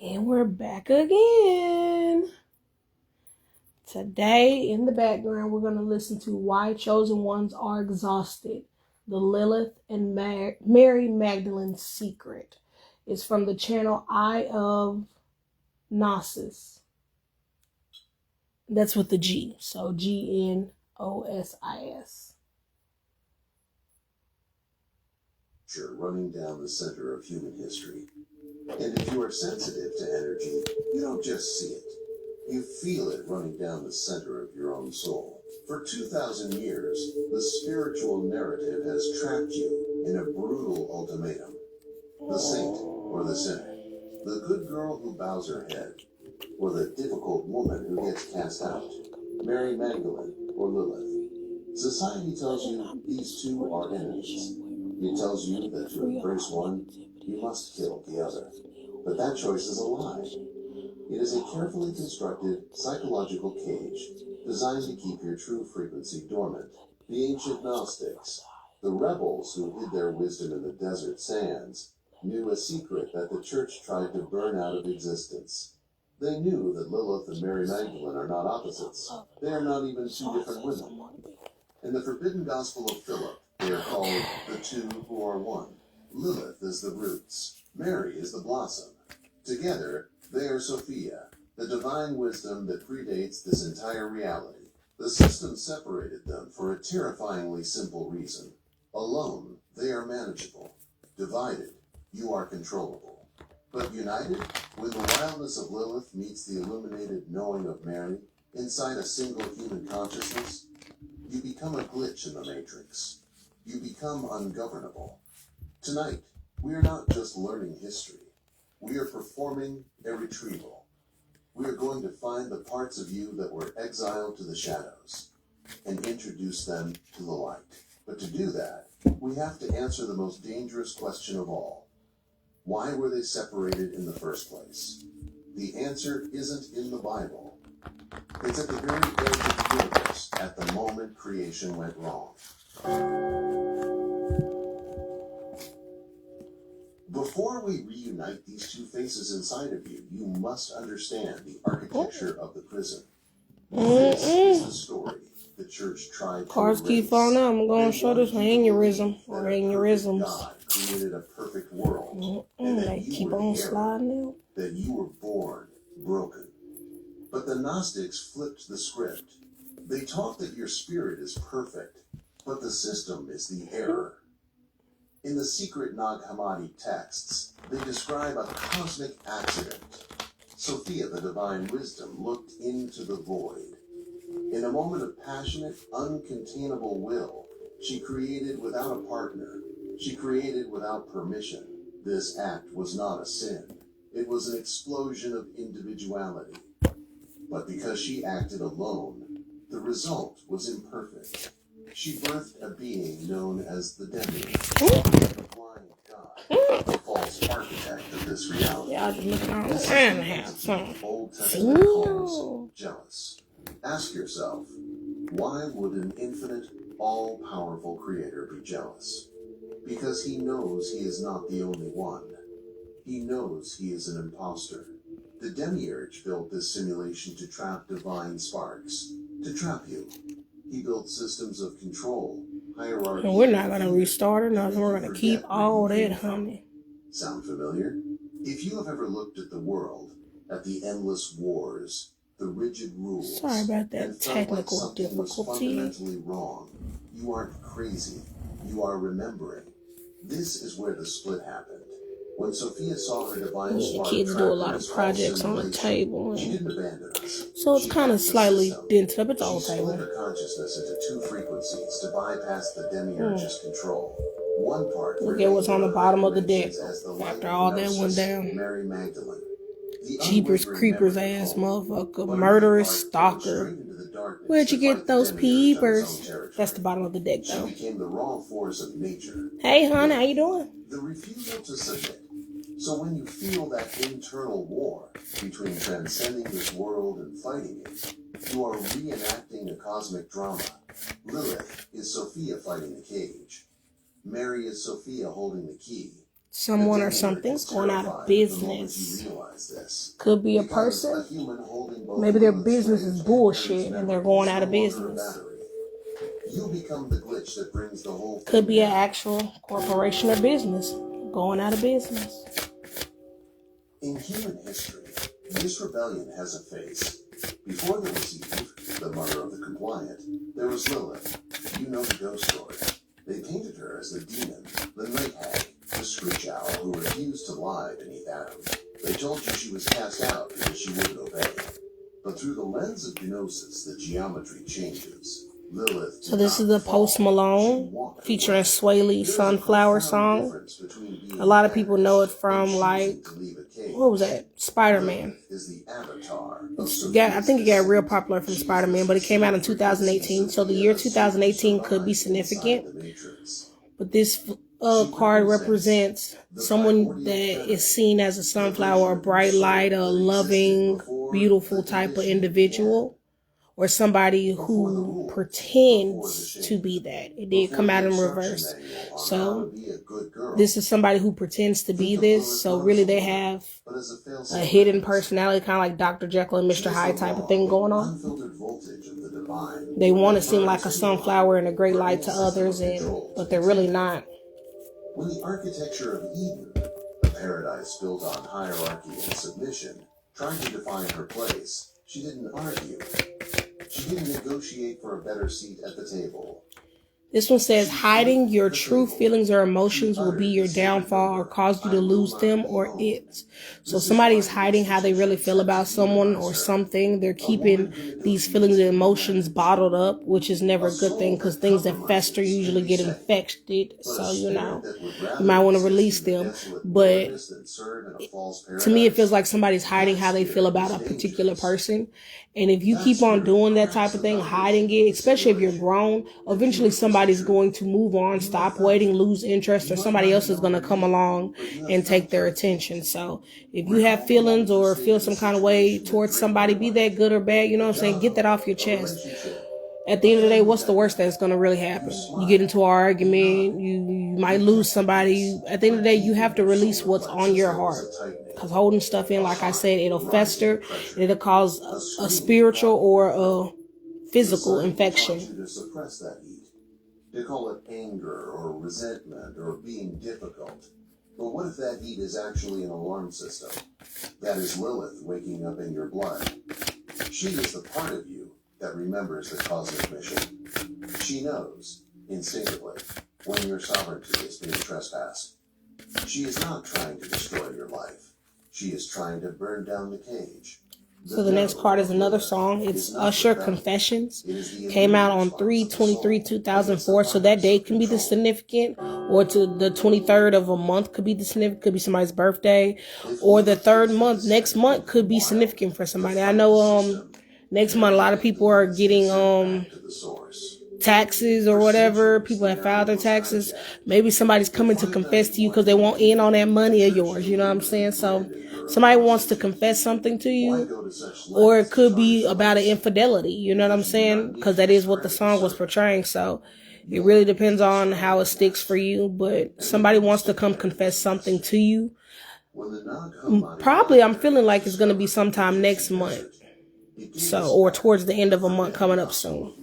And we're back again. Today, in the background, we're going to listen to Why Chosen Ones Are Exhausted, the Lilith and Mary Magdalene Secret. It's from the channel Eye of Gnosis. That's with the G, so Gnosis. Running down the center of human history. And if you are sensitive to energy, you don't just see it. You feel it running down the center of your own soul. For 2,000 years, the spiritual narrative has trapped you in a brutal ultimatum. The saint or the sinner. The good girl who bows her head. Or the difficult woman who gets cast out. Mary Magdalene or Lilith. Society tells you these two are enemies. It tells you that to embrace one, you must kill the other. But that choice is a lie. It is a carefully constructed psychological cage designed to keep your true frequency dormant. The ancient Gnostics, the rebels who hid their wisdom in the desert sands, knew a secret that the church tried to burn out of existence. They knew that Lilith and Mary Magdalene are not opposites. They are not even two different women. In the forbidden gospel of Philip, they are called the two who are one. Lilith is the roots. Mary is the blossom. Together, they are Sophia, the divine wisdom that predates this entire reality. The system separated them for a terrifyingly simple reason. Alone, they are manageable. Divided, you are controllable. But united, when the wildness of Lilith meets the illuminated knowing of Mary, inside a single human consciousness, you become a glitch in the matrix. You become ungovernable. Tonight, we are not just learning history. We are performing a retrieval. We are going to find the parts of you that were exiled to the shadows and introduce them to the light. But to do that, we have to answer the most dangerous question of all. Why were they separated in the first place? The answer isn't in the Bible. It's at the very edge of the universe, at the moment creation went wrong. Before we reunite these two faces inside of you, you must understand the architecture of the prison. This is the story the church tried to Cards keep erase. falling out. I'm going to show this aneurysm or aneurysms. God created a perfect world, and that They you keep were on the error, sliding out. that you were born broken. But the Gnostics flipped the script. They taught that your spirit is perfect, but the system is the error. In the secret Nag Hammadi texts, they describe a cosmic accident. Sophia, the divine wisdom, looked into the void. In a moment of passionate, uncontainable will, she created without a partner. She created without permission. This act was not a sin. It was an explosion of individuality. But because she acted alone, the result was imperfect. She birthed a being known as the Demiurge, the blind god, the false architect of this reality. Y'all just looking on the sand house, huh? Old Testament calls jealous. Ask yourself, why would an infinite, all-powerful creator be jealous? Because he knows he is not the only one. He knows he is an imposter. The Demiurge built this simulation to trap divine sparks, to trap you. He built systems of control, hierarchy. And we're not going to restart it, nothing. We're going to keep all that, honey. Sound familiar? If you have ever looked at the world, at the endless wars, the rigid rules, Sorry about that and felt technical like something was difficulty. fundamentally wrong, you aren't crazy. You are remembering. This is where the split happened. When Sophia saw her divine Yeah, spark kids do a lot of projects on the table. she didn't abandon us. So it's kind of slightly dented up. It's all She split table. her consciousness into two frequencies to bypass the Demiurge's control. One part Look at what's on the bottom of the deck as the light after all that went down. Mary Magdalene. Jeepers creepers ass motherfucker, murderous stalker. Where'd you get those peepers? That's the bottom of the deck though. She became the raw force of nature. Hey hon, how you doing? The refusal to submit. So when you feel that internal war between transcending this world and fighting it, you are reenacting a cosmic drama. Lilith is Sophia fighting the cage. Mary is Sophia holding the key. Someone or something's going out of business. Could be a person. Maybe their business is bullshit and they're going out of business. Could be an actual corporation or business going out of business. In human history, this rebellion has a face. Before there was Eve, the mother of the compliant, there was Lilith. You know the ghost story. They painted her as the demon, the night hag, the screech owl who refused to lie beneath Adam. They told you she was cast out because she wouldn't obey. But through the lens of gnosis, the geometry changes. Lilith. So this is the Post Malone featuring Sway Lee Sunflower song. A lot of people know it from, like, what was that? Spider-Man. I think it got real popular from Spider-Man, but it came out in 2018. So the year 2018 could be significant. But this card represents someone that is seen as a sunflower, a bright light, a loving, beautiful type of individual. Or somebody who pretends to be that. It did come out in reverse. So this is somebody who pretends to be this. So really they have a hidden personality, kind of like Dr. Jekyll and Mr. Hyde type of thing going on. They want to seem like a sunflower and a great light to others, but they're really not. When the architecture of Eden, a paradise built on hierarchy and submission, tried to define her place, she didn't argue. She didn't negotiate for a better seat at the table. This one says, hiding your true feelings or emotions will be your downfall or cause you to lose them or it. So somebody's hiding how they really feel about someone or something. They're keeping these feelings and emotions bottled up, which is never a good thing because things that fester usually get infected. So, you might want to release them. But to me, it feels like somebody's hiding how they feel about a particular person. And if you keep on doing that type of thing, hiding it, especially if you're grown, eventually somebody's going to move on, stop waiting, lose interest, or somebody else is going to come along and take their attention. So if you have feelings or feel some kind of way towards somebody, be that good or bad, get that off your chest. At the end of the day, what's the worst that's going to really happen? You get into an argument, you might lose somebody. At the end of the day, you have to release what's on your heart. Because holding stuff in, like I said, it'll fester. And it'll cause a spiritual or a physical infection. They call it anger or resentment or being difficult. But what if that heat is actually an alarm system? That is Lilith waking up in your blood. She is the part of you that remembers the cosmic mission. She knows, instinctively, when your sovereignty is being trespassed. She is not trying to destroy your life. She is trying to burn down the cage. So the next card is another song. It's Usher Confessions. Came out on 3/23/2004. So that date can be the significant, or to the 23rd of a month could be the significant. Could be somebody's birthday, or the third month. Next month could be significant for somebody. I know next month a lot of people are getting taxes or whatever. People have filed their taxes. Maybe somebody's coming to confess to you because they want in on that money of yours. You know what I'm saying? So somebody wants to confess something to you, or it could be about an infidelity. You know what I'm saying? Because that is what the song was portraying. So it really depends on how it sticks for you. But somebody wants to come confess something to you. Probably I'm feeling like it's going to be sometime next month. So, or towards the end of a month coming up soon.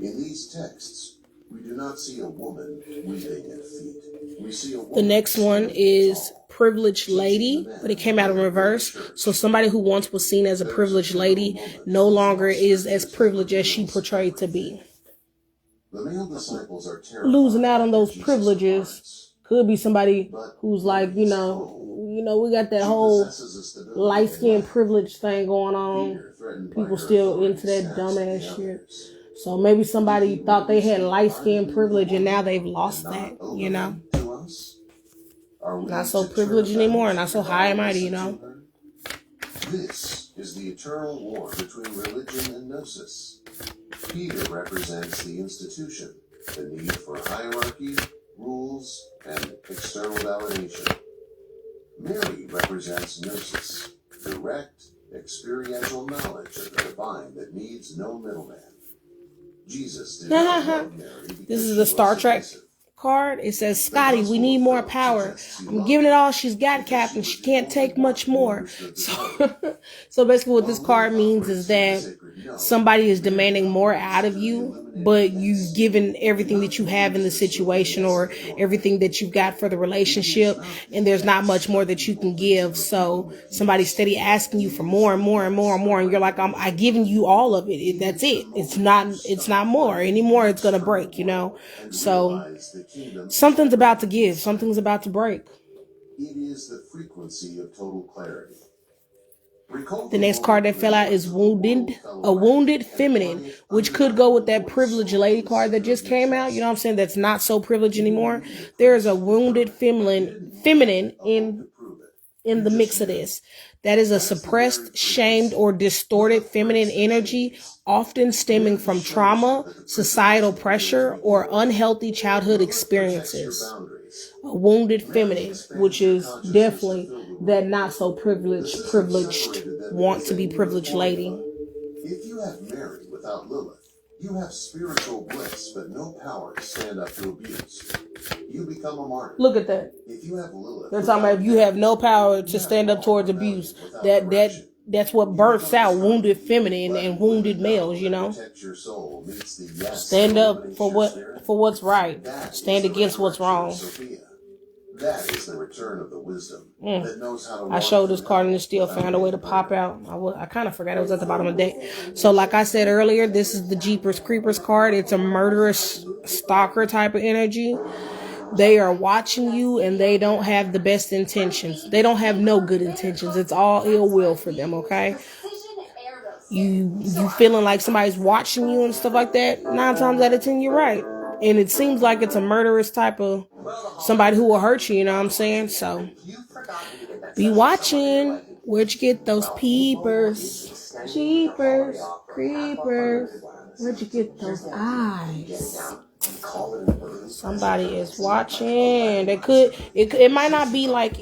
In these texts, we do not see a woman weeping at feet. We see a woman. The next one is Privileged Lady, but it came out in reverse. So somebody who once was seen as a privileged lady no longer is as privileged as she portrayed to be. The male disciples are terrified. Losing out on those privileges could be somebody who's like, we got that whole light-skinned privilege thing going on. People still into that dumbass shit. So maybe somebody thought they had light-skinned privilege and now they've lost that, Not so privileged anymore, not so high and mighty, This is the eternal war between religion and gnosis. Peter represents the institution, the need for hierarchy, rules, and external validation. Mary represents gnosis, direct, experiential knowledge of the divine that needs no middleman. Jesus did not love Mary. This is the Star Trek card. It says, Scotty, we need more power. I'm giving it all she's got, Captain. She can't take much more. So basically what this card means is that somebody is demanding more out of you, but you've given everything that you have in the situation or everything that you've got for the relationship, and there's not much more that you can give. So somebody's steady asking you for more and more and more and more, and you're like, I'm giving you all of it. That's it. It's not more anymore. It's gonna break, you know. So something's about to give. Something's about to break. It is the frequency of total clarity. The next card that fell out is a wounded feminine, which could go with that privileged lady card that just came out. You know what I'm saying? That's not so privileged anymore. There is a wounded feminine in the mix of this. That is a suppressed, shamed, or distorted feminine energy, often stemming from trauma, societal pressure, or unhealthy childhood experiences. A wounded feminine, which is definitely that not so privileged, want to be privileged lady. If you have Mary without Lilith, you have spiritual bliss but no power to stand up to abuse. You become a martyr. Look at that. If you have Lilith, they're talking about if you have no power to stand up towards abuse. That's what births out wounded feminine and wounded males, you know. Stand up for what's right. Stand against what's wrong. That is the return of the wisdom that knows how to. I showed this card and it still found a way to pop out. I kind of forgot it was at the bottom of the deck. So like I said earlier, this is the Jeepers Creepers card. It's a murderous stalker type of energy. They are watching you and they don't have the best intentions. They don't have no good intentions. It's all ill will for them, okay? You feeling like somebody's watching you and stuff like that, 9 times out of 10 you're right. And it seems like it's a murderous type of somebody who will hurt you, you know what I'm saying? So be watching. Where'd you get those peepers? Jeepers, creepers. Where'd you get those eyes? Somebody is watching. It might not be like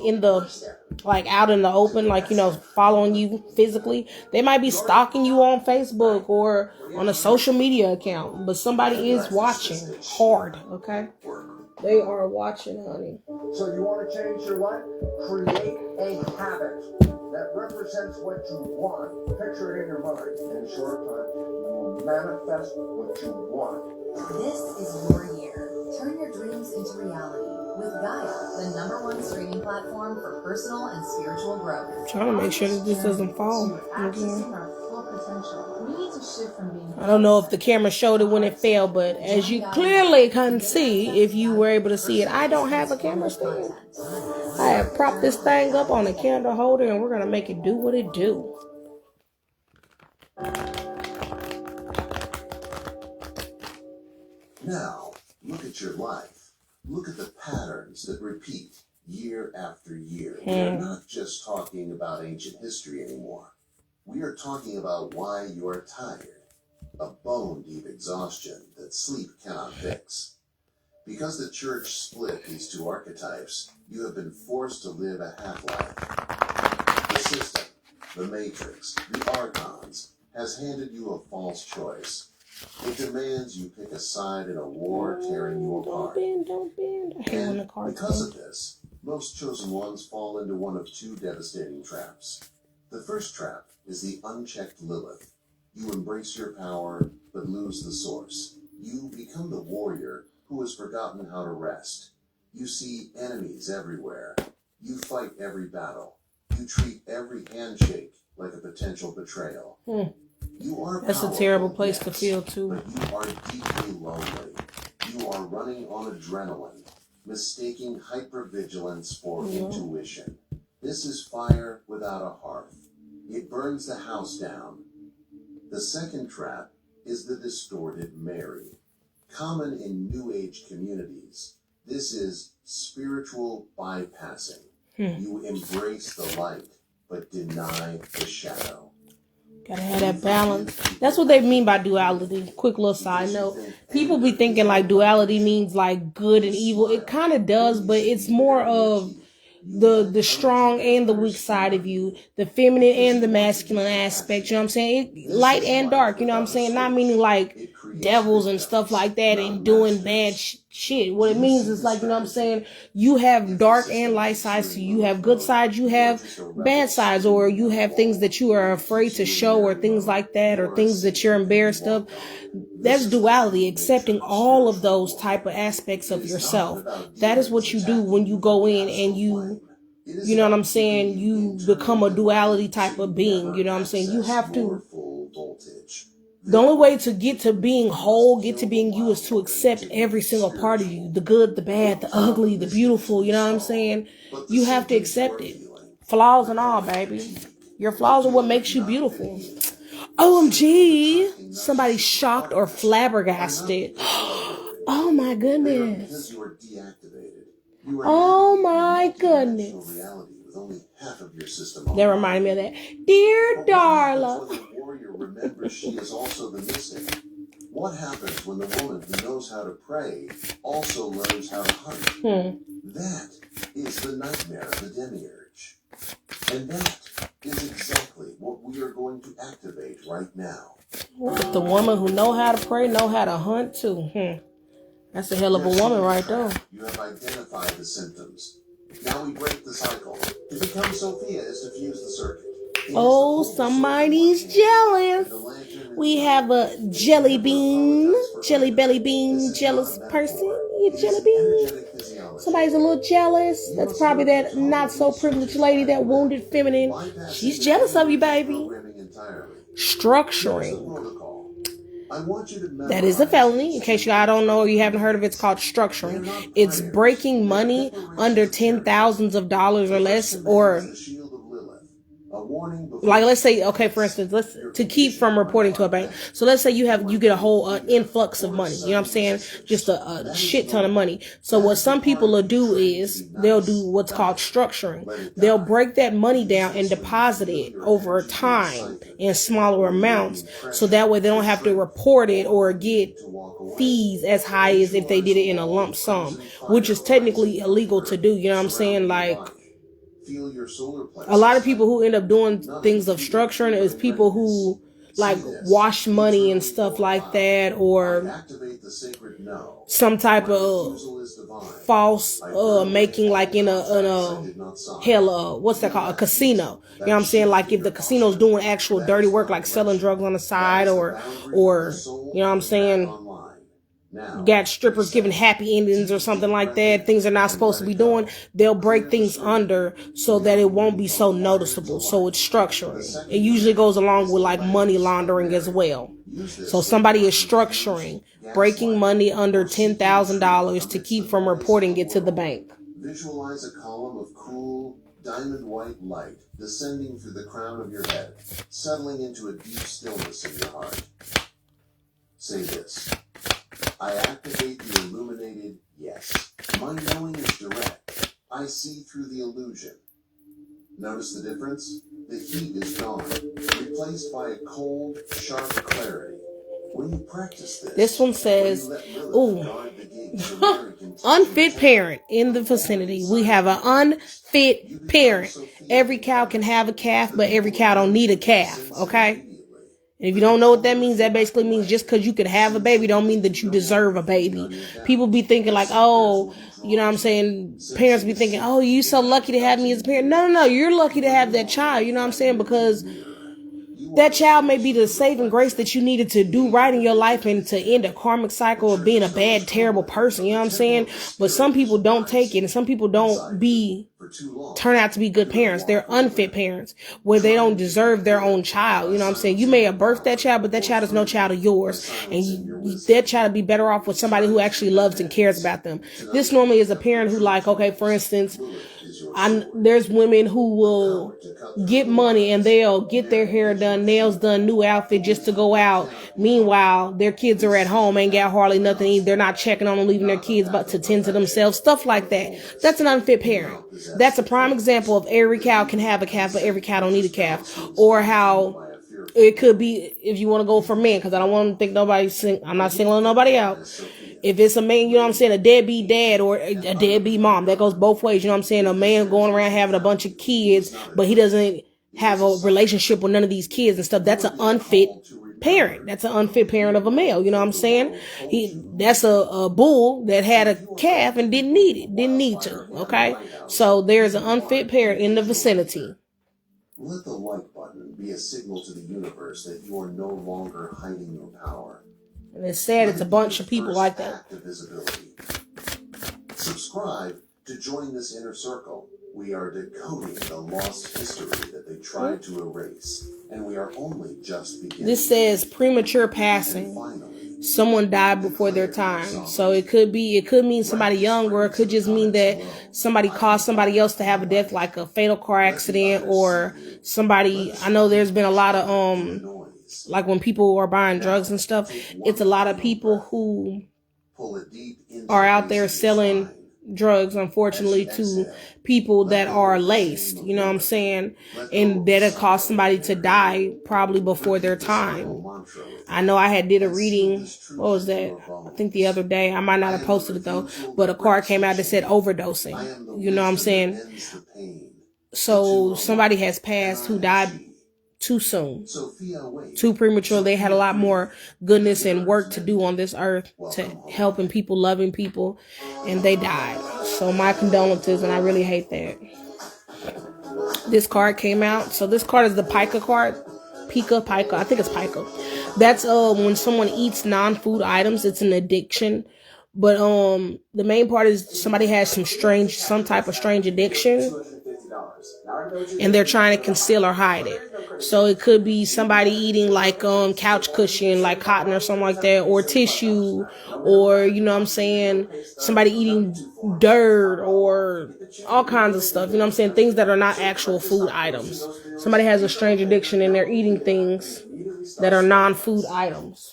out in the open, like, you know, following you physically. They might be stalking you on Facebook or on a social media account, but somebody is watching hard, okay? They are watching, honey. So you want to change your life? Create a habit that represents what you want. Picture it in your mind. In a short time, you will manifest what you want. This is your year. Turn your dreams into reality with Gaia, the #1 streaming platform for personal and spiritual growth. I'm trying to make sure that this doesn't fall. I don't know if the camera showed it when it fell, but as you clearly can see, if you were able to see it, I don't have a camera stand. I have propped this thing up on a candle holder and we're going to make it do what it do. Now, look at your life. Look at the patterns that repeat year after year. We're not just talking about ancient history anymore. We are talking about why you are tired. A bone-deep exhaustion that sleep cannot fix. Because the church split these two archetypes, you have been forced to live a half-life. The system, the matrix, the archons, has handed you a false choice. It demands you pick a side in a war tearing you apart. Don't bend. I hate when the cards because of this, most chosen ones fall into one of 2 devastating traps. The first trap is the unchecked Lilith. You embrace your power, but lose the source. You become the warrior who has forgotten how to rest. You see enemies everywhere. You fight every battle. You treat every handshake like a potential betrayal. You are That's a terrible place to feel too. But you are deeply lonely. You are running on adrenaline, mistaking hypervigilance for intuition. This is fire without a hearth. It burns the house down. The second trap is the distorted Mary. Common in New Age communities, this is spiritual bypassing. You embrace the light, but deny the shadow. Gotta have that balance. That's what they mean by duality. Quick little side note. People be thinking like duality means like good and evil. It kind of does, but it's more of the strong and the weak side of you, the feminine and the masculine aspect, you know what I'm saying? Light and dark, you know what I'm saying? Not meaning like devils and stuff like that and doing bad shit. What it means is like, you know what I'm saying? You have dark and light sides to you. You have good sides, you have bad sides, or you have things that you are afraid to show or things like that, or things that you're embarrassed of. That's duality, accepting all of those type of aspects of yourself. That is what you do when you go in and you know what I'm saying, you become a duality type of being. You know what I'm saying? You have to. The only way to get to being whole, get to being you, is to accept every single part of you. The good, the bad, the ugly, the beautiful. You know what I'm saying? You have to accept it. Flaws and all, baby. Your flaws are what makes you beautiful. OMG. Somebody shocked or flabbergasted. Oh my goodness. Oh my goodness. That reminded me of that. Dear Darla. Remember, she is also the mystic. What happens when the woman who knows how to pray also learns how to hunt? That is the nightmare of the demiurge. And that is exactly what we are going to activate right now. The woman who know how to pray, know how to hunt too. That's a hell of a woman right there. You have identified the symptoms. Now we break the cycle. To become Sophia is to fuse the circuit. Oh, somebody's jealous. We have a jelly bean, jelly belly bean, jealous person. You jelly bean. Somebody's a little jealous. That's probably that not so privileged lady, that wounded feminine. She's jealous of you, baby. Structuring. That is a felony. In case y'all don't know or you haven't heard of it, it's called structuring. It's breaking money under $10,000s or less, or like, let's say, okay, for instance, to keep from reporting to a bank. So let's say you get a whole influx of money. You know what I'm saying? Just a shit ton of money. So what some people will do is they'll do what's called structuring. They'll break that money down and deposit it over time in smaller amounts. So that way they don't have to report it or get fees as high as if they did it in a lump sum, which is technically illegal to do. You know what I'm saying? Like, a lot of people who end up doing things of structuring is people who like wash money and stuff like that, or some type of false making, like in a what's that called, a casino. You know what I'm saying? Like if the casino's doing actual dirty work, like selling drugs on the side, or you know what I'm saying, got strippers giving happy endings or something like that, things they're not supposed to be doing, they'll break things under so that it won't be so noticeable. So it's structuring. It usually goes along with like money laundering as well. So somebody is structuring, breaking money under $10,000 to keep from reporting it to the bank. Visualize a column of cool, diamond white light descending through the crown of your head, settling into a deep stillness in your heart. Say this: I activate the illuminated yes. My knowing is direct. I see through the illusion. Notice the difference? The heat is gone, replaced by a cold, sharp clarity. When you practice this one says, ooh, unfit parent in the vicinity. We have an unfit parent. Every cow can have a calf, but every cow don't need a calf, okay? And if you don't know what that means, that basically means just because you could have a baby don't mean that you deserve a baby. People be thinking like, oh, you know what I'm saying? Parents be thinking, oh, you so lucky to have me as a parent. No, you're lucky to have that child. You know what I'm saying? Because that child may be the saving grace that you needed to do right in your life and to end a karmic cycle of being a bad, terrible person. You know what I'm saying? But some people don't take it, and some people don't turn out to be good parents. They're unfit parents where they don't deserve their own child. You know what I'm saying? You may have birthed that child, but that child is no child of yours. And that child would be better off with somebody who actually loves and cares about them. This normally is a parent who, like, okay, for instance, there's women who will get money and they'll get their hair done, nails done, new outfit just to go out. Meanwhile, their kids are at home, ain't got hardly nothing to eat. They're not checking on them, leaving their kids but to tend to themselves, stuff like that. That's an unfit parent. That's a prime example of every cow can have a calf, but every cow don't need a calf. Or how it could be, if you want to go for men, because I don't want to think I'm not singling nobody out. If it's a man, you know what I'm saying, a deadbeat dad or a deadbeat mom, that goes both ways. You know what I'm saying? A man going around having a bunch of kids, but he doesn't have a relationship with none of these kids and stuff. That's an unfit parent. That's an unfit parent of a male. You know what I'm saying? That's a bull that had a calf and didn't need to. Okay, so there's an unfit parent in the vicinity. Let the like button be a signal to the universe that you are no longer hiding your power. And it's sad it's a bunch of people like that. Act of visibility. Subscribe to join this inner circle. We are decoding the lost history that they tried to erase, and we are only just beginning. This says premature passing. Someone died before their time. So it could mean somebody young, or it could just mean that somebody caused somebody else to have a death, like a fatal car accident, or somebody. I know there's been a lot of like when people are buying drugs and stuff, it's a lot of people who are out there selling drugs, unfortunately, to people that are laced, you know what I'm saying? And that'll cause somebody to die probably before their time. I know I did a reading, what was that? I think the other day, I might not have posted it though, but a card came out that said overdosing, you know what I'm saying? So somebody has passed who died too soon, too premature. They had a lot more goodness and work to do on this earth to helping people, loving people, and they died. So my condolences, and I really hate that. This card came out. So this card is the pica card. Pica. I think it's pica. That's when someone eats non-food items, it's an addiction. But the main part is somebody has some type of strange addiction, and they're trying to conceal or hide it. So it could be somebody eating like couch cushion, like cotton or something like that, or tissue, or you know what I'm saying, somebody eating dirt or all kinds of stuff, you know what I'm saying, things that are not actual food items. Somebody has a strange addiction and they're eating things that are non-food items.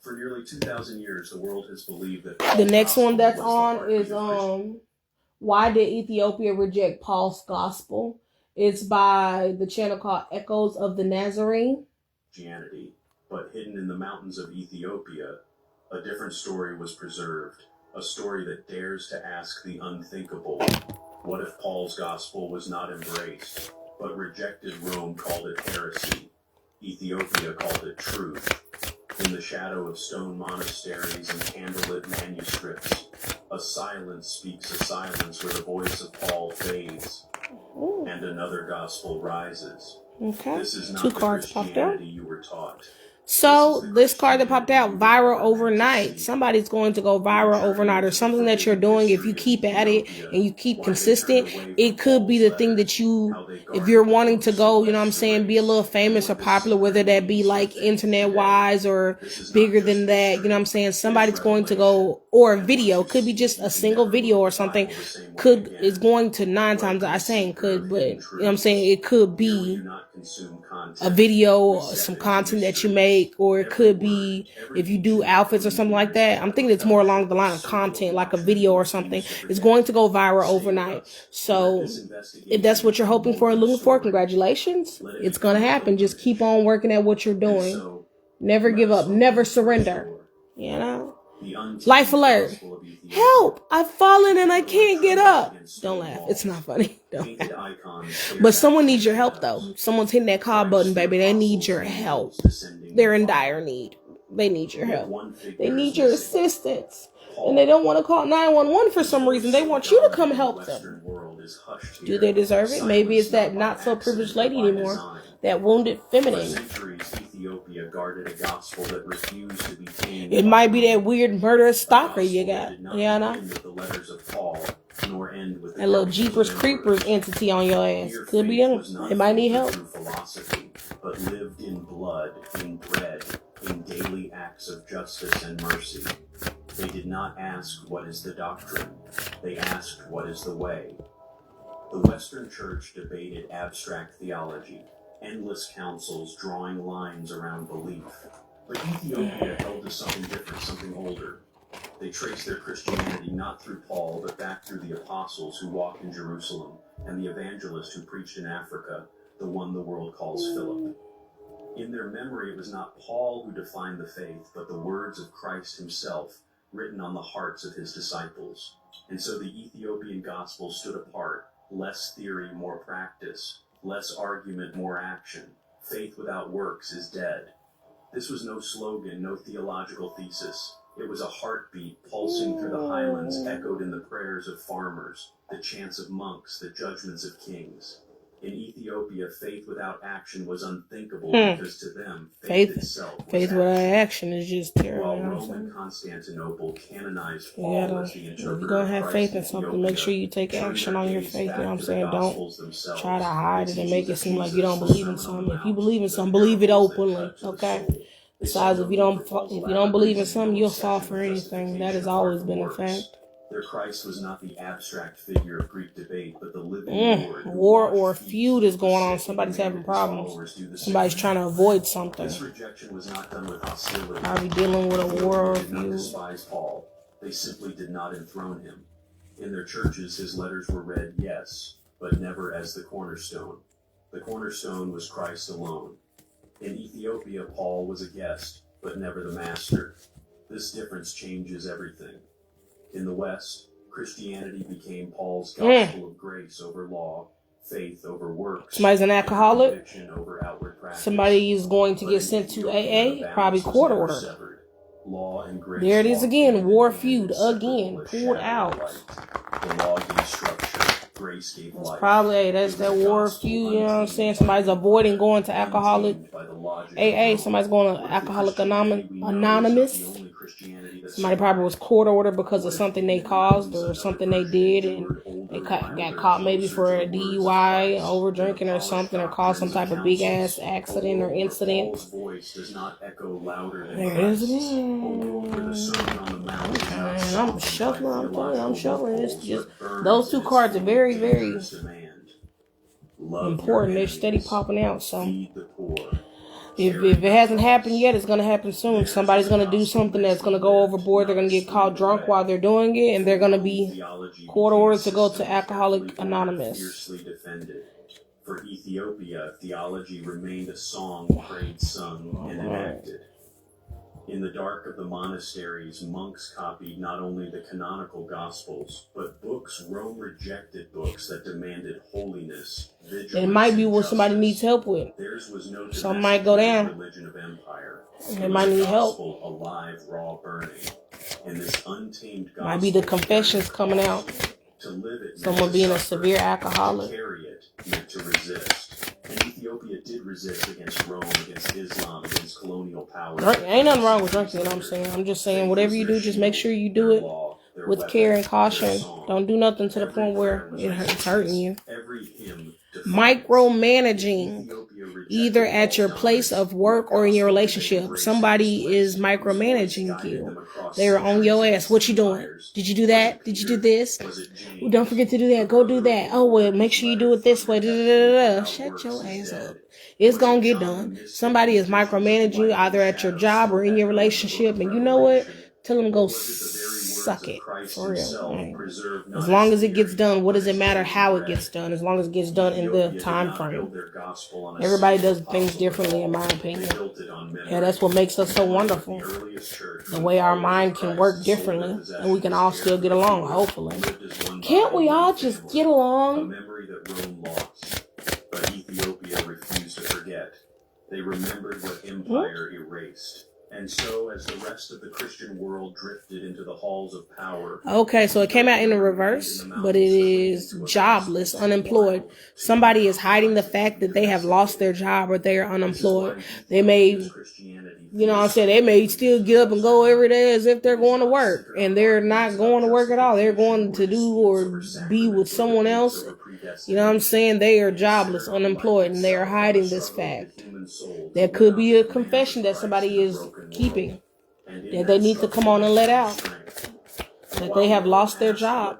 For nearly 2,000 years, the world has believed that the next one that's on is why did Ethiopia reject Paul's gospel? It's by the channel called Echoes of the Nazarene. Christianity, but hidden in the mountains of Ethiopia, a different story was preserved, a story that dares to ask the unthinkable. What if Paul's gospel was not embraced, but rejected? Rome called it heresy. Ethiopia called it truth. In the shadow of stone monasteries and candlelit manuscripts, a silence speaks a silence where the voice of Paul fades, and another gospel rises. Okay. This is not Two the cards popped out. Christianity you were taught. So this card that popped out, viral overnight. Somebody's going to go viral overnight, or something that you're doing. If you keep at it and you keep consistent, it could be the thing that you, if you're wanting to go, you know what I'm saying, be a little famous or popular, whether that be like internet wise or bigger than that, you know what I'm saying, somebody's going to go, or a video, could be just a single video or something, is going to, 9 times I saying could, but you know what I'm saying, it could be a video, some content that you make, or it could be if you do outfits or something like that. I'm thinking it's more along the line of content, like a video or something. It's going to go viral overnight. So if that's what you're hoping for and looking for, congratulations. It's going to happen. Just keep on working at what you're doing. Never give up. Never surrender. You know? Life alert. Help! I've fallen and I can't get up. Don't laugh. It's not funny. Don't laugh. But someone needs your help, though. Someone's hitting that call button, baby. They need your help. They're in dire need. They need your help. They need your assistance. And they don't want to call 911 for some reason. They want you to come help them. Do they deserve it? Maybe it's that not so privileged lady anymore. That wounded feminine. Ethiopia guarded a gospel that refused to be tamed. It might be that weird murderous stalker you got. Yeah, I know. That little Jeepers Creepers entity on your ass. Could be them. It might need help. Philosophy, but lived in blood, in bread, in daily acts of justice and mercy. They did not ask, what is the doctrine? They asked, what is the way? The Western Church debated abstract theology, endless councils drawing lines around belief. But Ethiopia held to something different, something older. They traced their Christianity not through Paul, but back through the apostles who walked in Jerusalem, and the evangelist who preached in Africa, the one the world calls Philip. In their memory, it was not Paul who defined the faith, but the words of Christ himself, written on the hearts of his disciples. And so the Ethiopian gospel stood apart, Less theory, more practice. Less argument, more action. Faith without works is dead. This was no slogan, no theological thesis. It was a heartbeat pulsing through the highlands, echoed in the prayers of farmers, the chants of monks, the judgments of kings. In Ethiopia, faith without action was unthinkable because to them, faith itself was faith without action is just terrible. While Rome and Constantinople canonized Paul as the If interpreter you're going to have of faith in Christ something, make sure you take action on your faith. You know what I'm saying? Don't try to hide it and make it seem like you don't believe in something. If you believe in something, believe it openly, okay? Besides, if you don't believe in something, you'll fall for anything. That has always been a fact. Their Christ was not the abstract figure of Greek debate, but the living Lord. War or a feud is going on. Somebody's having problems. Somebody's trying to avoid something. This rejection was not done with hostility. Probably dealing with a war or a They did not feud. despise Paul. They simply did not enthrone him. In their churches, his letters were read, yes, but never as the cornerstone. The cornerstone was Christ alone. In Ethiopia, Paul was a guest, but never the master. This difference changes everything. In the West, Christianity became Paul's gospel of grace over law, faith over works. Somebody's an alcoholic. Conviction over outward practice. Somebody is going to get sent to AA, probably court order. Severed. Law and grace There it is walked again, hand war in hand, feud again, separate pulled shadow out. light. The law gave structure, grace gave life. Probably, that's that war feud, you know what I'm saying? Somebody's avoiding going to alcoholic AA, somebody's going to Alcoholic Anonymous. Somebody probably was court ordered because of something they caused or something they did, and they got caught maybe for a DUI, over drinking or something, or caused some type of big ass accident or incident. There it is again. Man, I'm shuffling. I'm shuffling. It's just those two cards are very, very important. They're steady popping out. So if it hasn't happened yet, it's going to happen soon. Somebody's going to do something that's going to go overboard. They're going to get caught drunk while they're doing it, and they're going to be court ordered to go to Alcoholic Anonymous. For Ethiopia, theology remained a song prayed, sung, and enacted. In the dark of the monasteries, monks copied not only the canonical Gospels, but books Rome rejected, books that demanded holiness, vigilance. It might be what somebody needs help with. Theirs was no Something might go down. religion of empire. They might need help. Alive, raw, burning. And this untamed gospel Might be the confessions coming out. to live it, Someone being a severe alcoholic. to carry it, meant to resist. And Ethiopia did resist against Rome, against Islam, against colonial power. Ain't nothing wrong with drinking, you know what I'm saying? I'm just saying, whatever you do, just make sure you do it with care and caution. Don't do nothing to the point where it's hurting you. Micromanaging, either at your place of work or in your relationship. Somebody is micromanaging you. They're on your ass. What you doing? Did you do that? Did you do this? Well, don't forget to do that. Go do that. Oh, well, make sure you do it this way. Shut your ass up. It's going to get done. Somebody is micromanaging you either at your job or in your relationship. And you know what? Tell them go suck it. For real. Right? As long as it gets done, what does it matter how it gets done? As long as it gets done in the time frame. Everybody does things differently, in my opinion. Yeah, that's what makes us so wonderful. The way our mind can work differently, and we can all still get along, hopefully. Can't we all just get along? Memory that Rome lost, but Ethiopia refused to forget. They remembered what empire erased. And so, as the rest of the Christian world drifted into the halls of power... Okay, so it came out in the reverse, but it is jobless, unemployed. Somebody is hiding the fact that they have lost their job or they are unemployed. They may, you know what I'm saying, they may still get up and go every day as if they're going to work. And they're not going to work at all. They're going to do or be with someone else. You know what I'm saying? They are jobless, unemployed, and they are hiding this fact. There could be a confession that somebody is keeping that they need to come on and let out, that they have lost their job.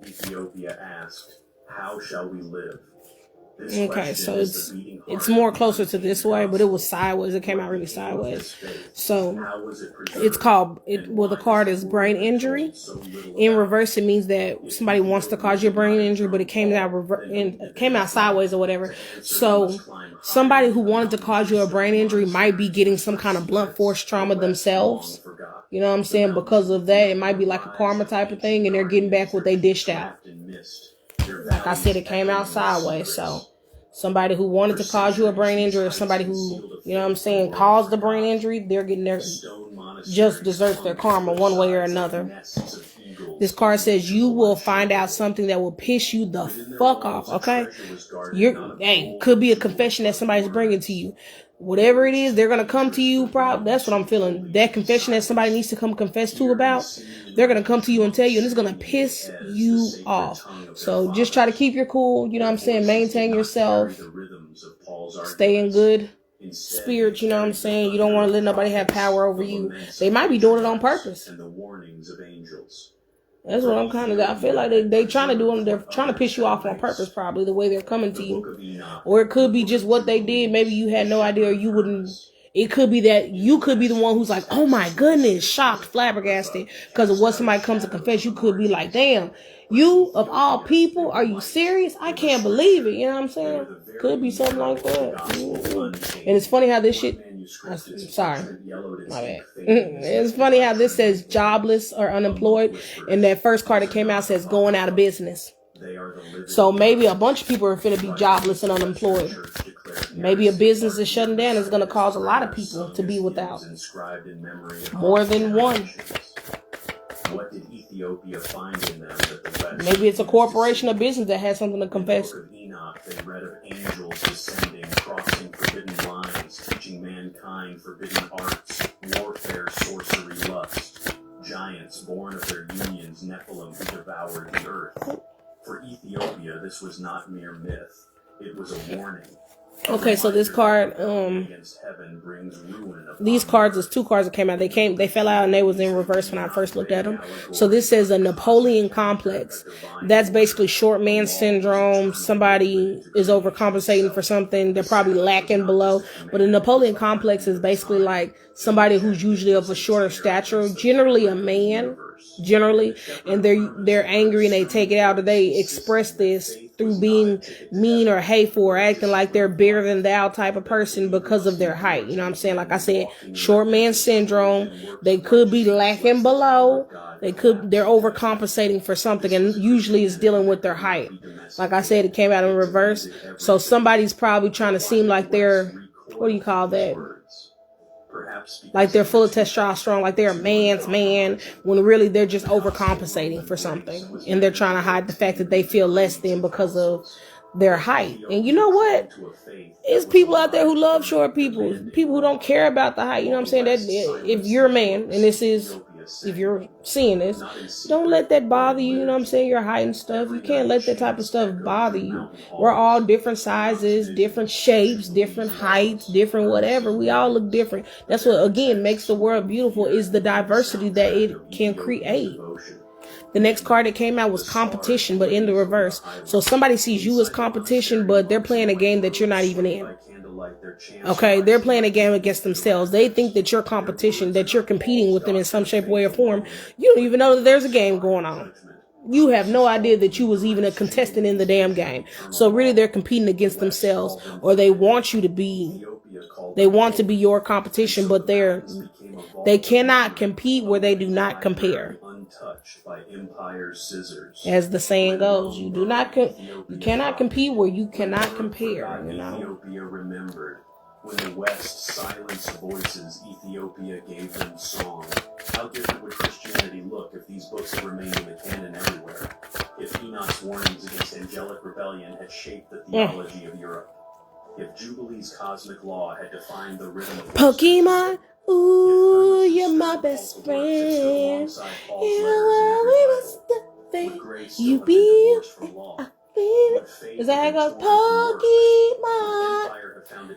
Ethiopia asked, how shall we live? Okay, so it's more closer to this way, but it was sideways. It came out really sideways. So it's called, the card is brain injury. In reverse, it means that somebody wants to cause you a brain injury, but it came out sideways or whatever. So somebody who wanted to cause you a brain injury might be getting some kind of blunt force trauma themselves. You know what I'm saying? Because of that, it might be like a karma type of thing, and they're getting back what they dished out. Like I said, it came out sideways. So somebody who wanted to cause you a brain injury, or somebody who, you know what I'm saying, caused the brain injury, they're getting their, just deserves their karma one way or another. This card says you will find out something that will piss you the fuck off, okay? Could be a confession that somebody's bringing to you. Whatever it is, they're going to come to you. That's what I'm feeling. That confession that somebody needs to come confess to about, they're going to come to you and tell you, and it's going to piss you off. So just try to keep your cool, you know what I'm saying? Maintain yourself. Stay in good spirit, you know what I'm saying? You don't want to let nobody have power over you. They might be doing it on purpose. That's what I'm kind of, I feel like they trying to do them. They're trying to piss you off on purpose, probably, the way they're coming to you. Or it could be just what they did. Maybe you had no idea, or you wouldn't. It could be that you could be the one who's like, oh my goodness, shocked, flabbergasted, because of what somebody comes to confess. You could be like, damn, you of all people, are you serious? I can't believe it. You know what I'm saying? Could be something like that. Mm-hmm. And it's funny how this shit, sorry, my bad. It's funny how this says jobless or unemployed, and that first card that came out says going out of business. So maybe a bunch of people are going to be jobless and unemployed. Maybe a business is shutting down. It's going to cause a lot of people to be without. More than one. What did Ethiopia find in them that the West? Maybe it's a corporation or business that has something to confess. In the book of Enoch, they read of angels descending, crossing forbidden lines, teaching mankind forbidden arts, warfare, sorcery, lust. Giants born of their unions, Nephilim, who devoured the earth. For Ethiopia, this was not mere myth. It was a warning. Okay, so this card, these cards is two cards that came out. They fell out and they was in reverse when I first looked at them. So this says a Napoleon complex. That's basically short man syndrome. Somebody is overcompensating for something. They're probably lacking below. But a Napoleon complex is basically like somebody who's usually of a shorter stature, generally a man, and they're angry and they take it out, or they express this through being mean or hateful or acting like they're bigger than thou type of person because of their height. You know what I'm saying? Like I said, short man syndrome. They could be lacking below. They're overcompensating for something, and usually it's dealing with their height. Like I said, it came out in reverse. So somebody's probably trying to seem like they're, what do you call that? Like they're full of testosterone, like they're a man's man, when really they're just overcompensating for something. And they're trying to hide the fact that they feel less than because of their height. And you know what? It's people out there who love short people. People who don't care about the height. You know what I'm saying? That if you're a man, and this is, if you're seeing this, don't let that bother you. You know what I'm saying? Your height and stuff. You can't let that type of stuff bother you. We're all different sizes, different shapes, different heights, different whatever. We all look different. That's what, again, makes the world beautiful, is the diversity that it can create. The next card that came out was competition, but in the reverse. So somebody sees you as competition, but they're playing a game that you're not even in. Okay, they're playing a game against themselves. They think that you're competition, that you're competing with them in some shape, way, or form. You don't even know that there's a game going on. You have no idea that you was even a contestant in the damn game. So really they're competing against themselves, or they want you to be, they want to be your competition, but they cannot compete where they do not compare. By empire's scissors. As the saying goes, you cannot compete where you cannot compare. You know. Ethiopia remembered. When the West silenced voices, Ethiopia gave them song. How different would Christianity look if these books had remained in the canon everywhere? If Enoch's warnings against angelic rebellion had shaped the theology of Europe? If Jubilee's cosmic law had defined the rhythm of Pokemon? Ooh, you're my best friend. You be. Is that how it goes?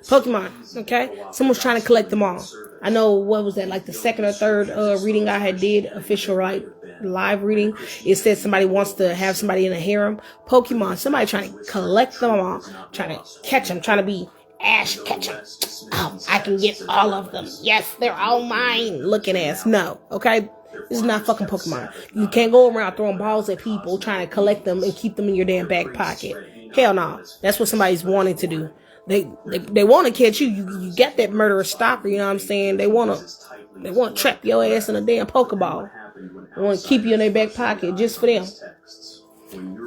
Pokemon. Okay. Someone's trying to collect them all. I know, what was that, like the second or third reading I had did, official, right? Live reading. It said somebody wants to have somebody in a harem. Pokemon. Somebody trying to collect them all. Trying to catch them. Trying to be Ash Ketchum. Oh, I can get all of them. Yes, they're all mine. Looking ass. No. Okay. This is not fucking Pokemon. You can't go around throwing balls at people trying to collect them and keep them in your damn back pocket. Hell no. That's what somebody's wanting to do. They want to catch you. You got that murderous stalker, you know what I'm saying? They want to trap your ass in a damn Pokeball. They want to keep you in their back pocket just for them.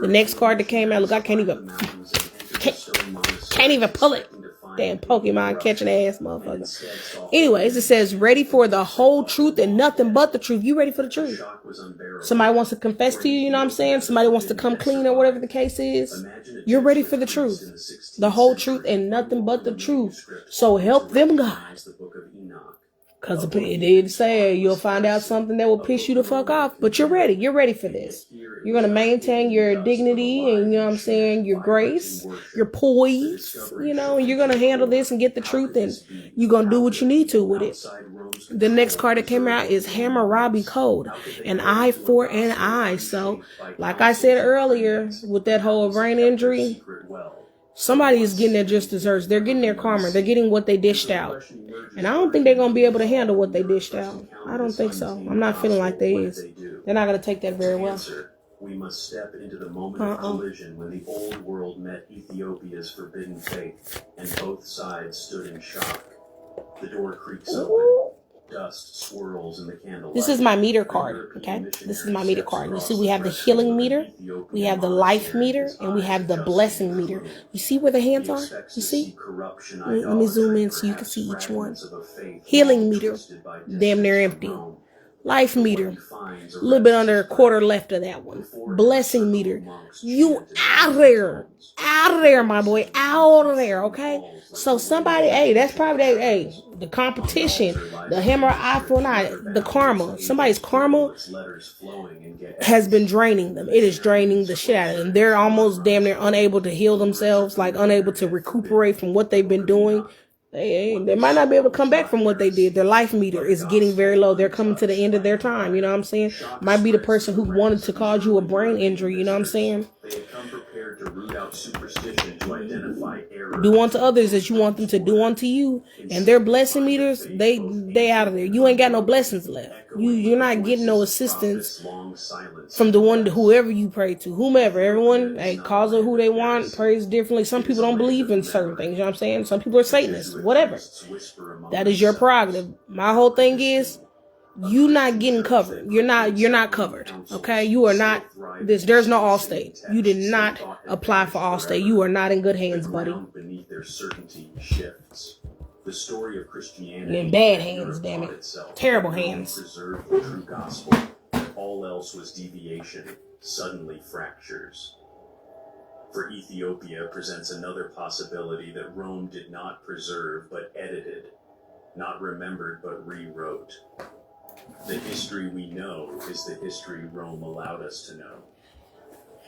The next card that came out, look, I can't even pull it. Damn Pokemon catching ass motherfucker. Anyways, it says, ready for the whole truth and nothing but the truth. You ready for the truth? Somebody wants to confess to you, you know what I'm saying? Somebody wants to come clean or whatever the case is. You're ready for the truth. The whole truth and nothing but the truth. So help them, God. Because it did say you'll find out something that will piss you the fuck off. But you're ready. You're ready for this. You're going to maintain your dignity and, you know what I'm saying, your grace, your poise, you know, and you're going to handle this and get the truth, and you're going to do what you need to with it. The next card that came out is Hammurabi Code, an eye for an eye. So, like I said earlier, with that whole brain injury, somebody is getting their just desserts. They're getting their karma. They're getting what they dished out. And I don't think they're going to be able to handle what they dished out. I don't think so. I'm not feeling like they is. They're not going to take that very well. We must step into the moment of collision when the old world met Ethiopia's forbidden faith, and both sides stood in shock. The door creaks open. Dust swirls in the candlelight. This is my meter card, okay? This is my meter card. You see, we have the healing meter, we have the life meter, and we have the blessing meter. You see where the hands are? You see? Let me zoom in so you can see each one. Healing meter, damn near empty. Life meter, a little bit under a quarter left of that one. Blessing meter, you out of there, my boy, out of there, okay? So somebody, hey, that's probably that, hey, the competition, the hammer eye for an eye, the karma. Somebody's karma has been draining them. It is draining the shit out of them. They're almost damn near unable to heal themselves, like unable to recuperate from what they've been doing. They might not be able to come back from what they did. Their life meter is getting very low. They're coming to the end of their time. You know what I'm saying? Might be the person who wanted to cause you a brain injury. You know what I'm saying? Do unto others as you want them to do unto you. And their blessing meters, they out of there. You ain't got no blessings left. You're not getting no assistance from the one, whoever you pray to, whomever. Everyone, hey, calls it who they want, prays differently. Some people don't believe in certain things. You know what I'm saying? Some people are Satanists. Whatever. That is your prerogative. My whole thing is, you not getting covered. You're not covered. Okay? You are not this. There's no Allstate. You did not apply for Allstate. You are not in good hands, buddy. Beneath their certainty shifts. The story of Christianity. You're in bad hands, damn it. Terrible hands. Preserved the true gospel. All else was deviation, suddenly fractures. For Ethiopia presents another possibility that Rome did not preserve but edited, not remembered but rewrote. The history we know is the history Rome allowed us to know.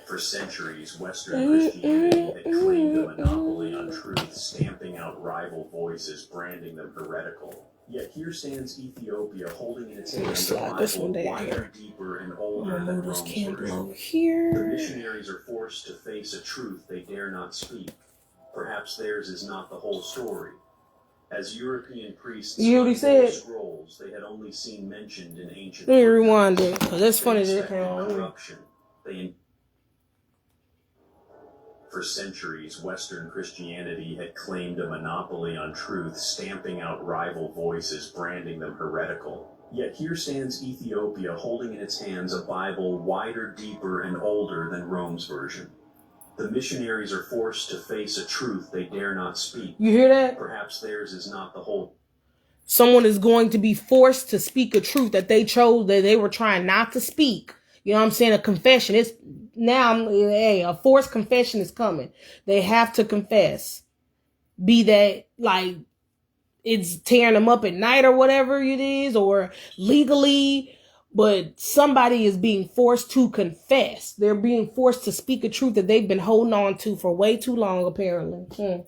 For centuries, Western Christianity had claimed a monopoly on truth, stamping out rival voices, branding them heretical. Yet here stands Ethiopia holding in its hands a Bible wider, deeper, and older than Rome's version. The missionaries are forced to face a truth they dare not speak. Perhaps theirs is not the whole story. As European priests unrolled scrolls they had only seen mentioned in ancient. Let me rewind it, because that's funny that corruption. For centuries, Western Christianity had claimed a monopoly on truth, stamping out rival voices, branding them heretical. Yet here stands Ethiopia holding in its hands a Bible wider, deeper, and older than Rome's version. The missionaries are forced to face a truth they dare not speak. You hear that? Perhaps theirs is not the whole. Someone is going to be forced to speak a truth that they chose, that they were trying not to speak. You know what I'm saying? A confession. It's now, hey, a forced confession is coming. They have to confess. Be that like it's tearing them up at night or whatever it is, or legally, but somebody is being forced to confess. They're being forced to speak a truth that they've been holding on to for way too long, apparently.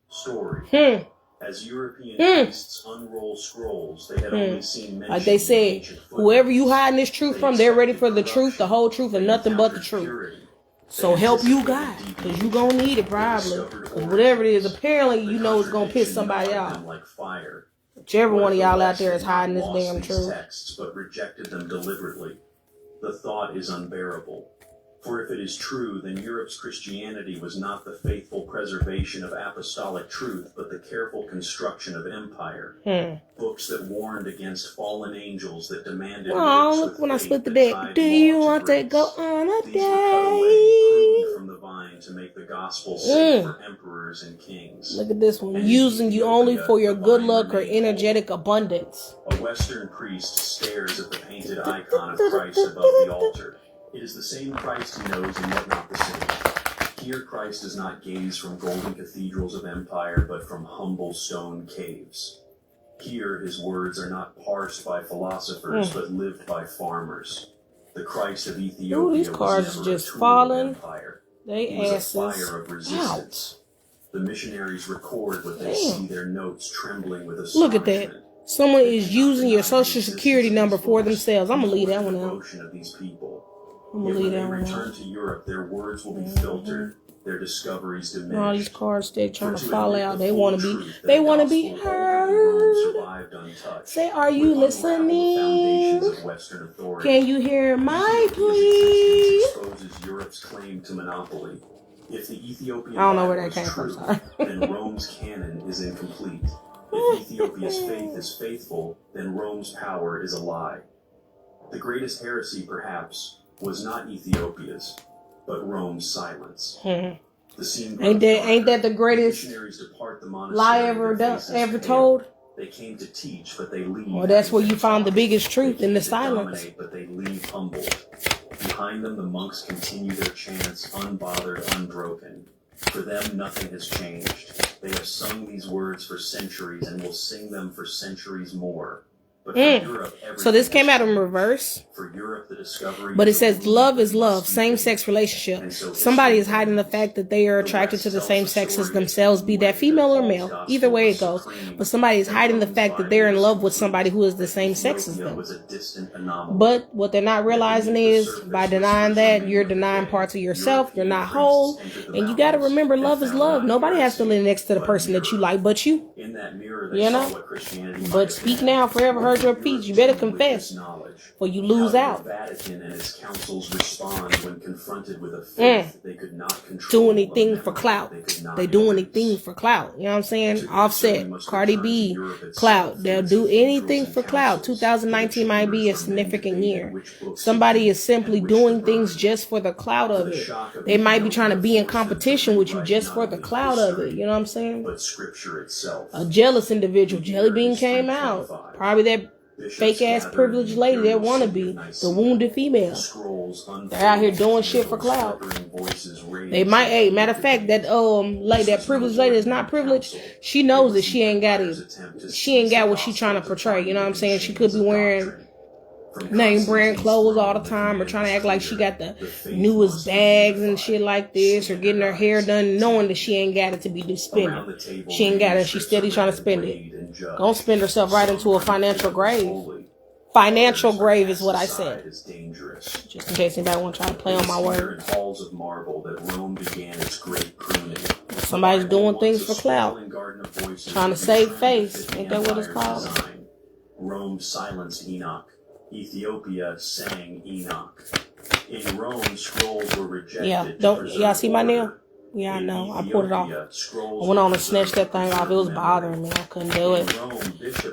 Story. As European priests unroll scrolls, they had only seen mention. Like they said, whoever you hiding this truth from, they're ready for the truth, the whole truth, and nothing but the truth. So help you God, because you going to need it probably. Because whatever it is, apparently you know it's going to piss somebody off. Whichever one of y'all out there is hiding this damn truth. Texts, but rejected them deliberately. The thought is unbearable. For if it is true, then Europe's Christianity was not the faithful preservation of apostolic truth, but the careful construction of empire. Books that warned against fallen angels, that demanded. Oh, look when I split the deck. Do you want to go on a date? from the vine to make the gospel safe for emperors and kings. Look at this one. And Using you only for your the good vine luck or remained energetic abundance. A Western priest stares at the painted icon of Christ above the altar. It is the same Christ he knows and yet not the same. Here Christ does not gaze from golden cathedrals of empire, but from humble stone caves. Here his words are not parsed by philosophers, but lived by farmers. The Christ of Ethiopia Ooh, these cards was never just a tool falling. of empire. They He was a asses fire of resistance. out. The missionaries record what they see, their notes trembling with Look at astonishment. that. Someone is using your social security number for themselves. I'm gonna leave that one out. Devotion of these people. I'm Yet gonna leave when that they one return out. to Europe, their words will be filtered, their discoveries diminished. All these cards still trying to For fall admit out. the They full want to truth be. that They the want to be gospel of Rome heard. survived untouched, Say, are you would unravel the foundations listening? of Western authority. Can you hear my Ethiopia's plea? existence exposes Europe's claim to monopoly. If the Ethiopian I don't know where Bible that came is from, true, sorry. then Rome's canon is incomplete. If Ethiopia's faith is faithful, then Rome's power is a lie. The greatest heresy, perhaps, was not Ethiopia's, but Rome's silence. The scene Ain't that the greatest missionaries depart the monastery lie with ever their done, faces ever pale. told? They came to teach, but they leave. Well, that's where you having found the taught. biggest truth, They in the came to silence. dominate, but they leave humbled. Behind them, the monks continue their chants, unbothered, unbroken. For them, nothing has changed. They have sung these words for centuries and will sing them for centuries more. But for Europe, So this everything came out has in changed. reverse. For Europe, the discovery. But it says love is love, same-sex relationship. Somebody is hiding the fact that they are attracted to the same sex as themselves, be that female or male. Either way it goes. But somebody is hiding the fact that they're in love with somebody who is the same sex as them. But what they're not realizing is, by denying that, you're denying parts of yourself, you're not whole. And you got to remember, love is love. Nobody has to live next to the person that you like but you. In that mirror, You know? But speak now, forever heard your peace. You better confess, or you lose out. The Vatican and its councils respond when confronted with a faith they could not control. Do anything for clout. They do anything for clout. You know what I'm saying? Offset, Cardi B, clout. They'll do anything for clout. 2019 might be a significant year. Somebody is simply doing things just for the clout of it. They might be trying to be in competition with you just for the clout of it. You know what I'm saying? But Scripture itself. A jealous individual. Jelly Bean came out. Probably that fake ass privileged lady that wanna be the wounded female. They're out here doing shit for clout. They might, hey, matter of fact, that like that privileged lady is not privileged. She knows that she ain't got it. She ain't got what she trying to portray. You know what I'm saying? She could be wearing name brand clothes all the time, or trying to act like she got the newest bags and shit like this, or getting her hair done knowing that she ain't got it to be spending. She ain't got it. She's steady trying to spend it. Gonna spend herself right into a financial grave. Financial grave is what I said. Just in case anybody want to try to play on my words. Somebody's doing things for clout. Trying to save face. Ain't that what it's called? Rome silenced Enoch. Ethiopia sang Enoch. In Rome, scrolls were rejected. Yeah, y'all see my nail? Yeah, I know. I pulled it off. I went on and snatched that thing off. It was bothering me. I couldn't do it.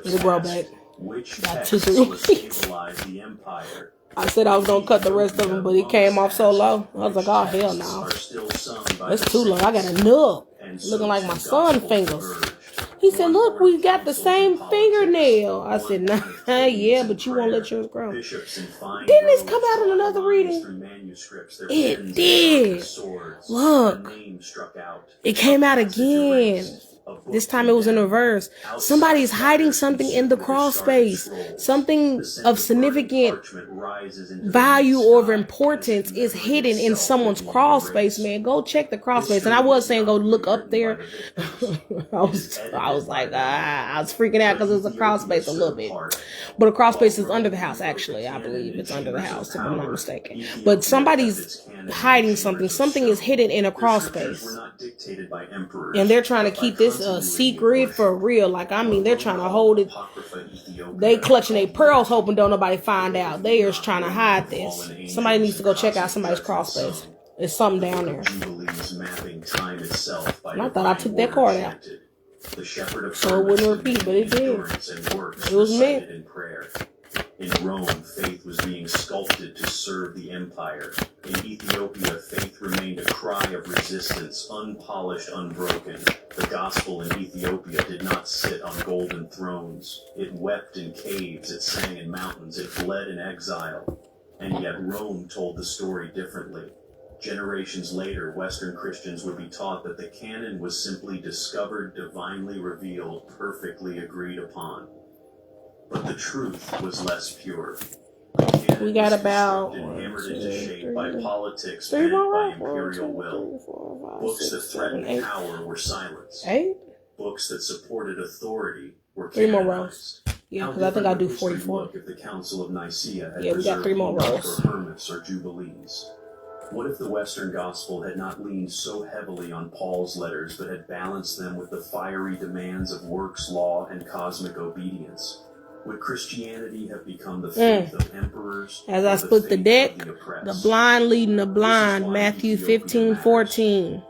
It'll grow back. About 2-3 weeks. I said I was going to cut the rest of them, but it came off so low. I was like, oh, hell no. It's too low. I got a nub. Looking like my son's fingers. He said, look, we got the same fingernail. I said, nah, yeah, but you won't let yours grow. Didn't this come out in another reading? It did. Look, it came out again. This time it was in reverse. Somebody's hiding something in the crawl space. Something of significant value or of importance is hidden in someone's crawl space, man. Go check the crawl space. And I was saying go look up there. I was like, I was freaking out because it was a crawl space a little bit. But a crawl space is under the house, actually. I believe it's under the house, if I'm not mistaken. But somebody's hiding something. Something is hidden in a crawl space. And they're trying to keep this secret for real. Like, I mean, they're trying to hold it. They clutching their pearls, hoping don't nobody find out. They are trying to hide this. Somebody needs to go check out somebody's crawl space. There's something down there. And I thought I took that card out, so it wouldn't repeat, but it did. It was meant. In Rome, faith was being sculpted to serve the empire. In Ethiopia, faith remained a cry of resistance, unpolished, unbroken. The gospel in Ethiopia did not sit on golden thrones. It wept in caves, it sang in mountains, it bled in exile. And yet Rome told the story differently. Generations later, Western Christians would be taught that the canon was simply discovered, divinely revealed, perfectly agreed upon. But the truth was less pure. We got about And hammered into shape by politics and by imperial will. Books that threatened power were silenced. 8? Books that supported authority were 3 more canonized. rows. Yeah, because I think I do 44. Look if the Council of Nicaea had Yeah, we got 3 more rows. for hermits or jubilees. What if the Western gospel had not leaned so heavily on Paul's letters, but had balanced them with the fiery demands of works, law, and cosmic obedience? Would Christianity have become the faith of emperors? As I split the deck, the blind leading the blind, Matthew 15:14.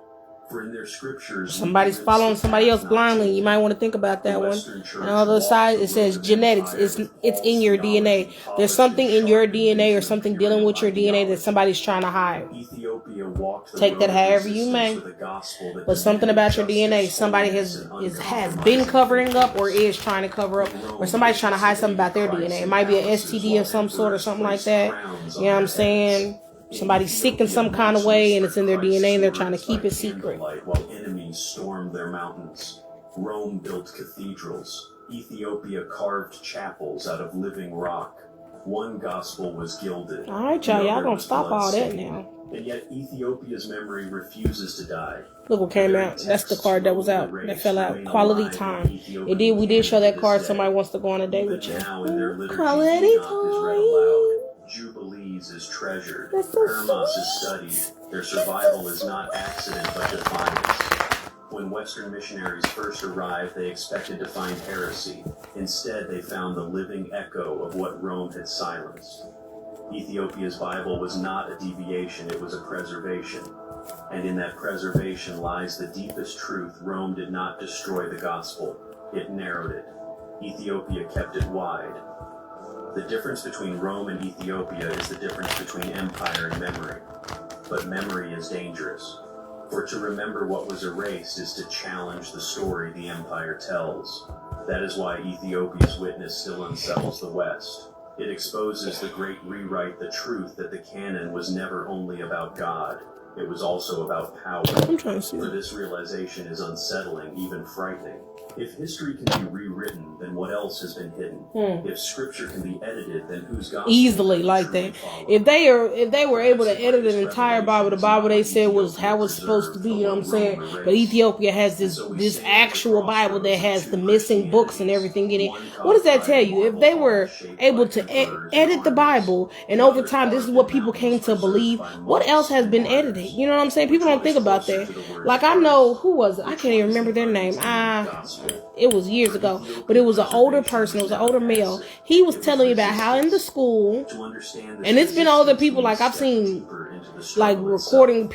For in their scriptures, Somebody's following somebody else blindly. You might want to think about that one. And on the other side, it says genetics. It's in your DNA. There's something in your DNA or something dealing with your DNA that somebody's trying to hide. Take that however you may. But something about your DNA, somebody has been covering up or is trying to cover up, or somebody's trying to hide something about their DNA. It might be an STD of some sort or something like that. You know what I'm saying? Somebody's sick in some kind of way and it's in their DNA and they're trying to keep it secret. While enemies stormed their mountains, Rome built cathedrals. Ethiopia carved chapels out of living rock. One gospel was gilded. All right, y'all gonna stop all that now. And yet Ethiopia's memory refuses to die. Look what came out. That's the card that was out. That fell out. Quality time. We did show that card. Somebody wants to go on a date with you. Quality time. Jubilees is treasured. That's so Hermas is studied. Their survival is not accident but defiance. When Western missionaries first arrived, they expected to find heresy. Instead, they found the living echo of what Rome had silenced. Ethiopia's Bible was not a deviation, it was a preservation. And in that preservation lies the deepest truth. Rome did not destroy the gospel, it narrowed it. Ethiopia kept it wide. The difference between Rome and Ethiopia is the difference between empire and memory. But memory is dangerous. For to remember what was erased is to challenge the story the empire tells. That is why Ethiopia's witness still unsettles the West. It exposes the great rewrite, the truth that the canon was never only about God. It was also about power. I'm trying to see. For this realization is unsettling, even frightening. If history can be rewritten, then what else has been hidden? If scripture can be edited, then whose gospel easily like that? If they were able to edit an entire Bible, the Bible they said was how it's supposed to be, you know what I'm saying? But Ethiopia has this actual Bible that has the missing books and everything in it. What does that tell you? If they were able to edit the Bible, and over time this is what people came to believe, what else has been edited? You know what I'm saying? People don't think about that. Like, I know, who was it? I can't even remember their name. It was years ago, but it was an older person, it was an older male. He was telling me about how in the school, and it's been older people, like I've seen like recordings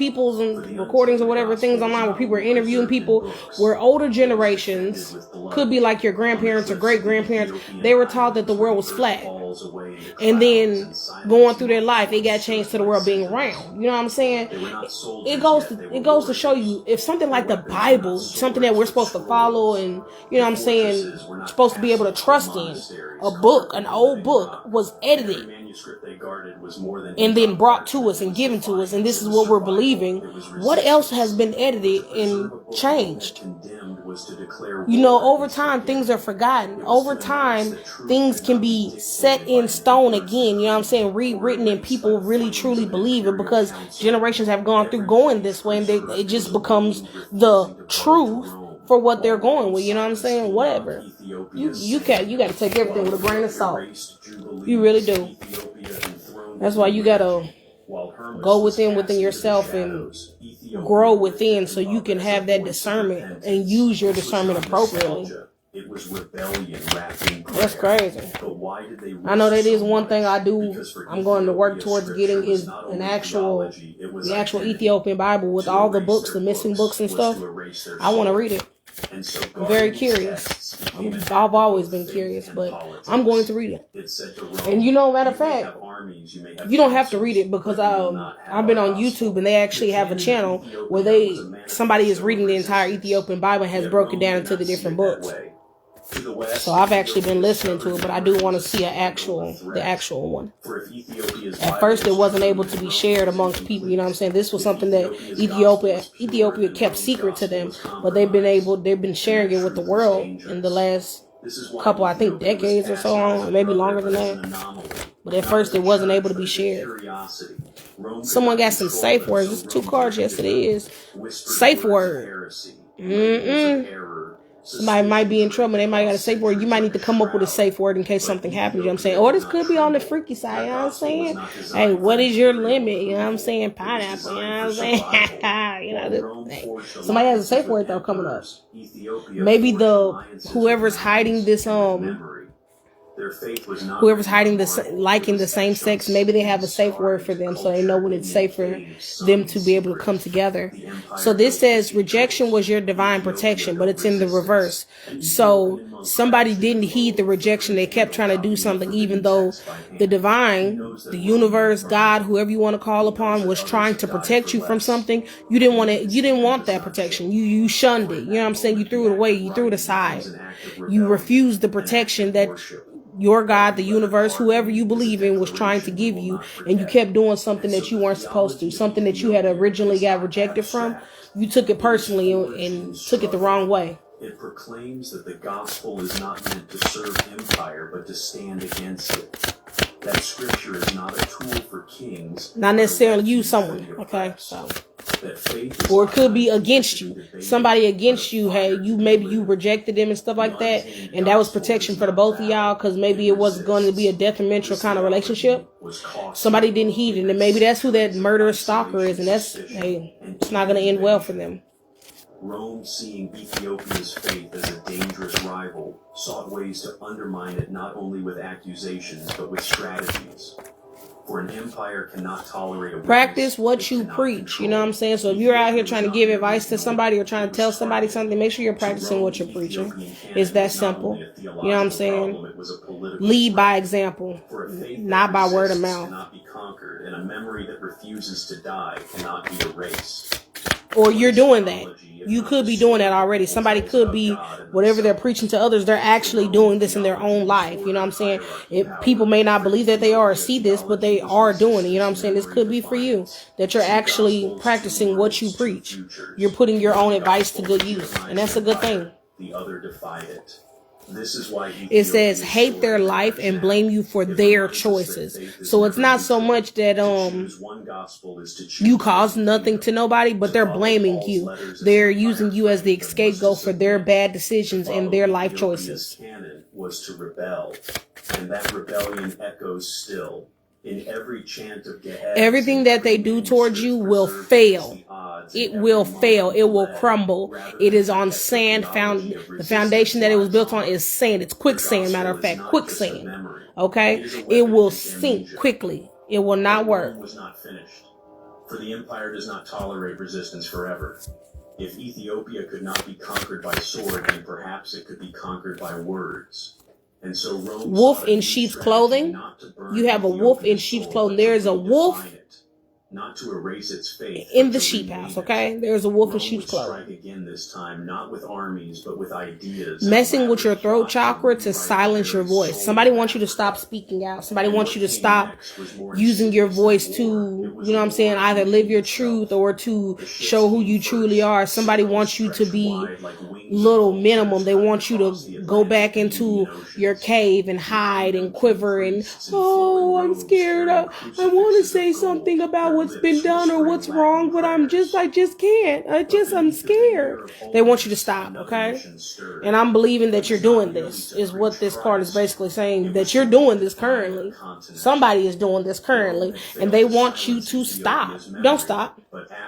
or whatever things online where people are interviewing people where older generations, could be like your grandparents or great grandparents, they were taught that the world was flat. And then going through their life, it got changed to the world being round. You know what I'm saying? It goes to show you, if something like the Bible, something that we're supposed to follow and, you know what I'm saying, supposed to be able to trust in, a book, an old book, was edited and then brought to us and given to us, and this is what we're believing. What else has been edited and changed? You know, over time things are forgotten. Over time things can be set in stone again, you know what I'm saying, rewritten, and people really truly believe it because generations have gone through going this way, and it just becomes the truth for what they're going with, you know what I'm saying? Whatever. You got to take everything with a grain of salt. You really do. That's why you got to go within yourself and grow within so you can have that discernment and use your discernment appropriately. It was rebellion wrapped in prayer. That's crazy. But why did they I know that is one thing I'm going to work towards getting is the actual Ethiopian Bible with all the books, the missing books and stuff. I want to read it. I'm very curious. I've always been curious, but I'm going to read it. And you know, matter of fact, you don't have to read it because I've been on YouTube and they actually have a channel where somebody is reading the entire Ethiopian Bible and has broken down into the different books. So I've actually been listening to it, but I do want to see the actual one. At first, it wasn't able to be shared amongst people. You know what I'm saying? This was something that Ethiopia kept secret to them, but they've been sharing it with the world in the last couple, I think, decades or so on, or maybe longer than that. But at first, it wasn't able to be shared. Someone got some safe words. It's 2 cards. Yes, it is. Safe word. Somebody might be in trouble. They might got a safe word. You might need to come up with a safe word in case something happens. You know what I'm saying? Or this could be on the freaky side. You know what I'm saying? Hey, what is your limit? You know what I'm saying? Pineapple. You know what I'm saying? Somebody has a safe word though coming up. Maybe whoever's hiding this whoever's hiding liking the same sex, maybe they have a safe word for them so they know when it's safe for them to be able to come together. So this says rejection was your divine protection, but it's in the reverse. So somebody didn't heed the rejection. They kept trying to do something even though the divine, the universe, God, whoever you want to call upon, was trying to protect you from something. You didn't want that protection. You shunned it. You know what I'm saying? You threw it away. You threw it aside. You refused the protection that your God, the universe, whoever you believe in, was trying to give you, and you kept doing something that you weren't supposed to, something that you had originally got rejected from. You took it personally and took it the wrong way. It proclaims that the gospel is not meant to serve empire, but to stand against it. That scripture is not a tool for kings. Not necessarily you, someone. Okay, so. Or it could be against you. Somebody against you, hey, maybe you rejected them and stuff like that, and that was protection for the both of y'all because maybe it was going to be a detrimental kind of relationship. Somebody didn't heed it, and maybe that's who that murderous stalker is, and it's not going to end well for them. Rome, seeing Ethiopia's faith as a dangerous rival, sought ways to undermine it not only with accusations but with strategies. For an empire cannot tolerate practice what you preach. You know what I'm saying? So if you're out here trying to give advice to somebody or trying to tell somebody something, make sure you're practicing what you're preaching. It's that simple. You know what I'm saying? Lead by example, not by word of mouth. Cannot be conquered, and a memory that refuses to die cannot be erased. Or you're doing that. You could be doing that already. Somebody could be, whatever they're preaching to others, they're actually doing this in their own life. You know what I'm saying? People may not believe that they are or see this, but they are doing it. You know what I'm saying? This could be for you, that you're actually practicing what you preach. You're putting your own advice to good use, and that's a good thing. The other defied it. This is why it says hate their life and blame you for their choices. So it's not so much that you caused nothing to nobody, but they're blaming you. They're using you as the scapegoat for their bad decisions and their life choices. Was to rebel, and that rebellion echoes still. In every chant of Gehenna, everything that they do towards you will fail. It will fail. It will crumble. It is on sand. The foundation that it was built on is sand. It's quicksand, matter of fact, quicksand. Okay? It will sink quickly. It will not work. Was not finished. For the empire does not tolerate resistance forever. If Ethiopia could not be conquered by sword, then perhaps it could be conquered by words. And so wolf in sheep's clothing. You have a wolf in sheep's clothing. There is a wolf not to erase its faith in the sheep house, okay? There's a wolf in sheep's clothing. Strike again this time, not with armies, but with ideas. Messing with your throat chakra to silence your voice. Somebody wants you to stop speaking out. Somebody wants you to stop using your voice to, you know what I'm saying, either live your truth or to show who you truly are. Somebody wants you to be little minimum. They want you to go back into your cave and hide and quiver and, oh, I'm scared. I want to say something about what's been done or what's wrong, but I just can't. I'm scared. They want you to stop, okay? And I'm believing that you're doing this, is what this card is basically saying, that you're doing this currently. Somebody is doing this currently, and they want you to stop. Don't stop.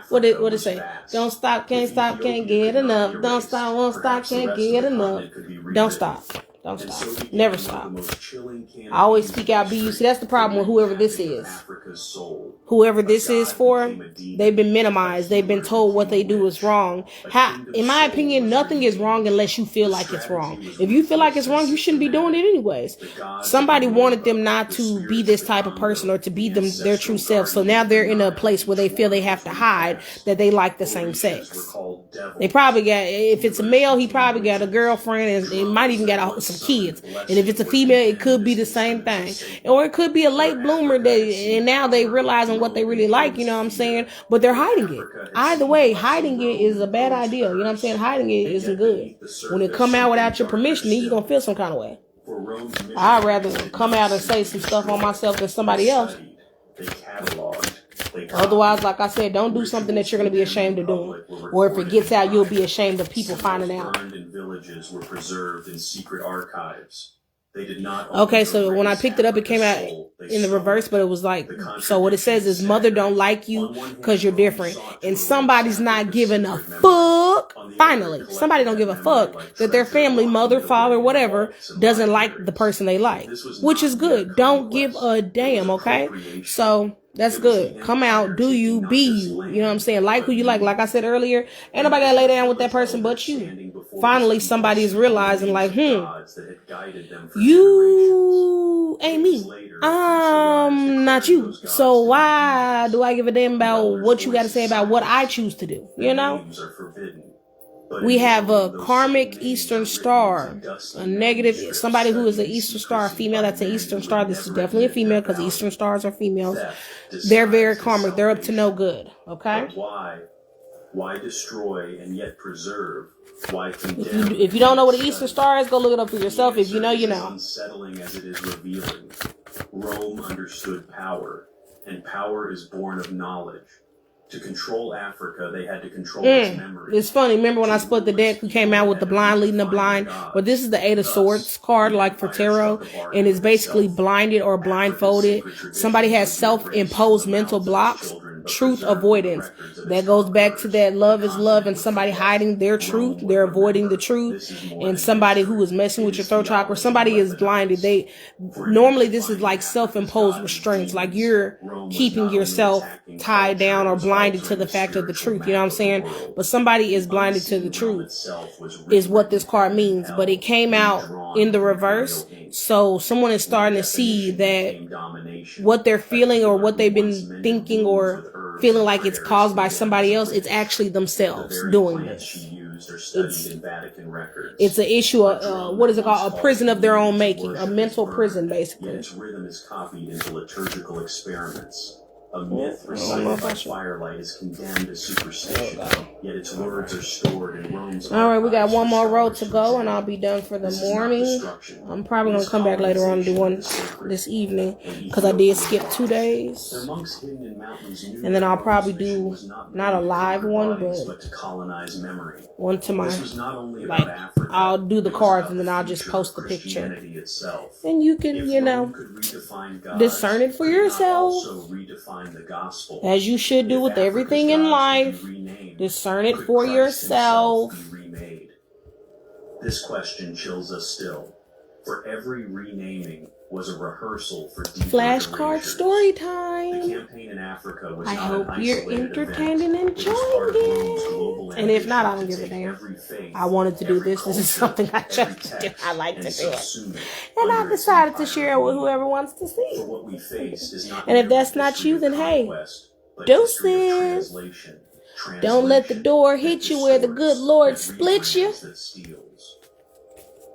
What it say? Don't stop, can't get enough. Don't stop, won't stop, can't get enough. Don't stop. Don't And stop. so began Never one of stop. the most chilling I always campaigns speak out in BU. See, history that's the problem with whoever this is. Africa's soul. Whoever A this is god for, became a demon. they've been minimized. They've been A told what they healer do is became a wrong. witch. In my opinion, nothing is wrong unless you feel like it's wrong. If you feel like it's wrong, you shouldn't be doing it anyways. Somebody wanted them not to be this type of person or to be their true self. So now they're in a place where they feel they have to hide that they like the same sex. They probably got, if it's a male, he probably got a girlfriend and he might even got some kids. And if it's a female, it could be the same thing. Or it could be a late bloomer and now they realizing what they really like, you know what I'm saying? But they're hiding it. Either way, hiding it is a bad idea. You know what I'm saying? Hiding it isn't good. When it come out without your permission, then you're going to feel some kind of way. I'd rather come out and say some stuff on myself than somebody else. Otherwise, like I said, don't do something that you're going to be ashamed of doing. Or if it gets out, you'll be ashamed of people finding out. Villages were preserved in secret archives. They did not. Okay, so when I picked it up, it came out in the reverse, but it was like, so what it says is mother don't like you because you're different. And somebody's not giving a fuck. Finally, somebody don't give a fuck that their family, mother, father, whatever, doesn't like the person they like, which is good. Don't give a damn, okay? So that's good. Come out, do you, be you. You know what I'm saying? Like who you like. Like I said earlier, ain't nobody gotta lay down with that person but you. Finally, somebody is realizing like, you ain't me. Not you. So why do I give a damn about what you got to say about what I choose to do? You know? We have a karmic Eastern Star, a negative, somebody who is an Eastern Star, a female that's an Eastern Star. This is definitely a female because Eastern Stars are females. They're very karmic. They're up to no good. Okay? Why destroy and yet preserve? Why condemn? If you don't know what an Eastern Star is, go look it up for yourself. If you know, you know. Unsettling as it is revealing, Rome understood power, and power is born of knowledge. To control Africa, they had to control its memory. It's funny. Remember when I split the deck, we came out with the blind leading the blind? But this is the Eight of Swords card, like for tarot, and it's basically blinded or blindfolded. Somebody has self-imposed mental blocks, truth avoidance. That goes back to that love is love and somebody hiding their truth. They're avoiding the truth. And somebody who is messing with your throat chakra, somebody is blinded. Normally this is like self-imposed restraints, like you're keeping yourself tied down or blinded to the fact of the truth. You know what I'm saying? But somebody is blinded to the truth is what this card means. But it came out in the reverse. So someone is starting to see that what they're feeling or what they've been thinking or feeling like it's caused by somebody else, it's actually themselves doing this. It's an issue of, what is it called? A prison of their own making. A mental prison, basically. Its rhythm is copied into liturgical experiments. A myth recited by firelight is condemned as superstition, yet its words are stored in Rome's. All right, we got one more row to go, and I'll be done for the morning. I'm probably going to come back later on and do one this evening, because I did skip 2 days. And then I'll probably do, not a live one, but one to my, like, I'll do the cards, and then I'll just post the picture. And you can, you know, discern it for yourself. As you should do with everything in life. Discern it for yourself. This question chills us still. For every renaming was a rehearsal for deeper Flashcard story time. The campaign in Africa was I not hope an you're isolated entertained event. and enjoying it. And if not, I don't give a Take damn. every faith, I wanted to do every this. This is culture, something I every just did. text, I like to do it. subsume it And I under its decided to empire share it with whoever wants to For see. what we face is not And if merely that's not history you, of then hey, conquest, but history of deuces. translation. Don't let the door hit you where the good Lord splits you. That steals.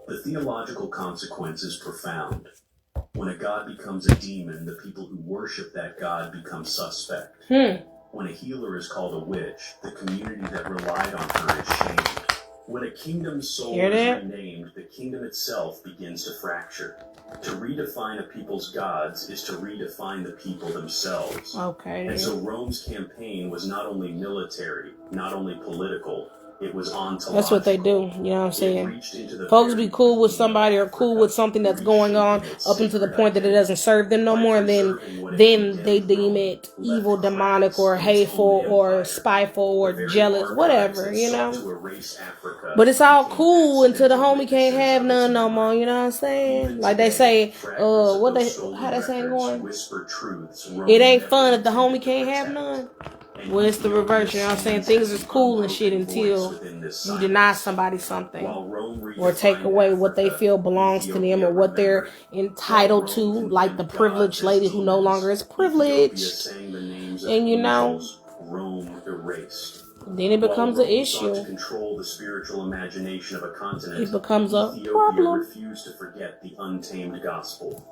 The theological consequence is profound. When a god becomes a demon, the people who worship that god become suspect. When a healer is called a witch, the community that relied on her is shamed. When a kingdom's soul is renamed, the kingdom itself begins to fracture. To redefine a people's gods is to redefine the people themselves. Okay. And so Rome's campaign was not only military, not only political, It was ontological. That's what they do. You know what I'm saying? Reached into the Folks be cool with somebody or cool with something that's going on up until the point that it doesn't serve them no more. And then they deem it evil, demonic, or hateful, or spiteful, or jealous, whatever, you know. But it's all cool until the homie can't have none no more. You know what I'm saying? Like they say, how that saying going? It ain't fun if the homie can't have none. Well, it's the reverse, you know what I'm saying? Things is cool and shit until you deny somebody something or take away what they feel belongs to them or what they're entitled to, like the privileged lady who no longer is privileged. And you know, then it becomes an issue. To control the spiritual imagination of a continent, it becomes a Ethiopia problem. refused to forget the untamed gospel.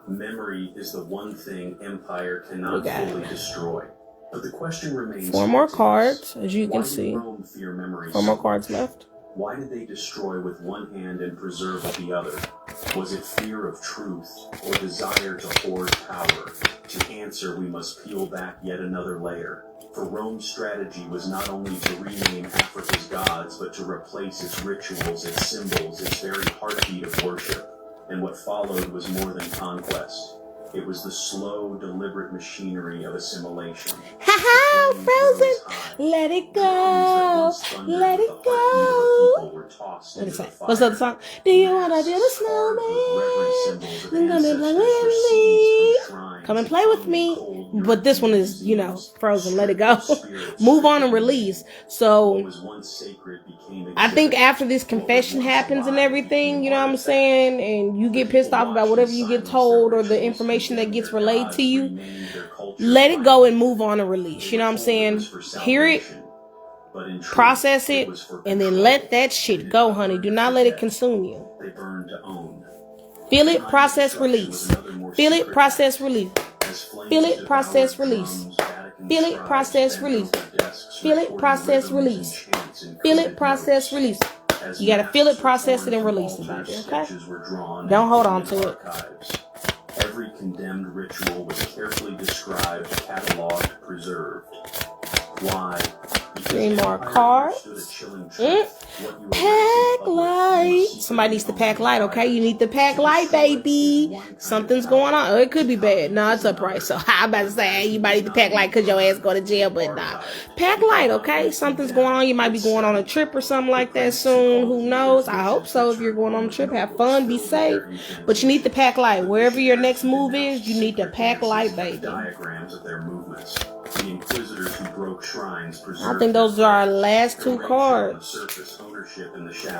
Memory is the one thing empire cannot fully destroy. But the question remains: 4 more cards, as you can see. 4 more cards left. Why did they destroy with one hand and preserve with the other? Was it fear of truth or desire to hoard power? To answer, we must peel back yet another layer. For Rome's strategy was not only to rename Africa's gods, but to replace its rituals, its symbols, its very heartbeat of worship. And what followed was more than conquest. It was the slow, deliberate machinery of assimilation. Ha Frozen! Let it go! Let it go! What is that? What's the other song? Do you want to build a snowman? Then come and play with me. Come and play with me. But this one is, you know, Frozen. Let it go. Move on and release. So I think after this confession happens and everything, you know what I'm saying, and you get pissed off about whatever you get told or the information that gets relayed to you, let it go and move on and release. You know what I'm saying? Hear it, process it, and then let that shit go, honey. Do not let it consume you. Feel it, process, release. Feel it, process, release. Feel it, process, release. Feel it, process, release. Feel it, process, release. Feel it, process, release. You gotta feel it, process it, and release it, baby, okay? Don't hold on to it. Every condemned ritual was carefully described, cataloged, preserved. Why? 3 more cards. Pack light. Somebody needs to pack light, okay? You need to pack light, baby. Something's going on. Oh, it could be bad. No, it's upright. So I'm about to say, hey, you might need to pack light because your ass go to jail, but nah. Pack light, okay? Something's going on. You might be going on a trip or something like that soon. Who knows? I hope so. If you're going on a trip, have fun, be safe. But you need to pack light. Wherever your next move is, you need to pack light, baby. Diagrams of their movements. The inquisitors who broke shrines I think those are our last 2 cards.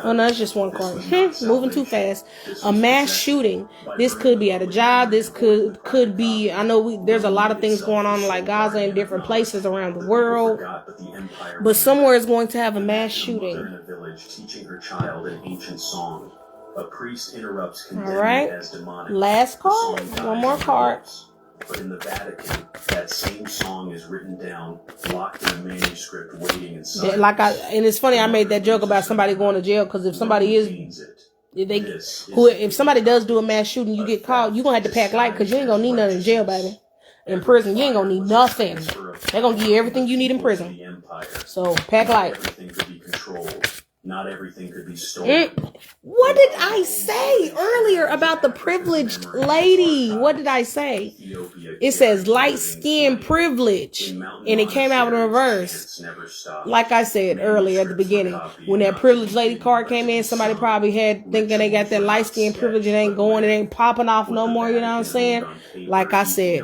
Oh no, it's just 1 card. Moving too fast. A mass shooting. This could be at a job. This could be. I know there's a lot of things going on like Gaza in different places around the world, but somewhere is going to have a mass shooting. In a village, teaching her child an ancient song. A priest interrupts condemning it as demonic. Last card. 1 more card. But in the Vatican, that same song is written down, locked in a manuscript, waiting inside. And it's funny, I made that joke about somebody going to jail, because if somebody if somebody does do a mass shooting, you get caught, you're going to have to pack light, because you ain't going to need nothing in jail, baby. In prison, you ain't going to need nothing. They're going to give you everything you need in prison. So, pack light. Everything could be controlled. Not everything could be stolen. What did I say earlier about the privileged lady? What did I say? It says light skin privilege, and it came out in reverse. Like I said earlier at the beginning, when that privileged lady card came in, somebody probably had thinking they got that light skin privilege. It ain't going, it ain't popping off no more. You know what I'm saying? Like I said,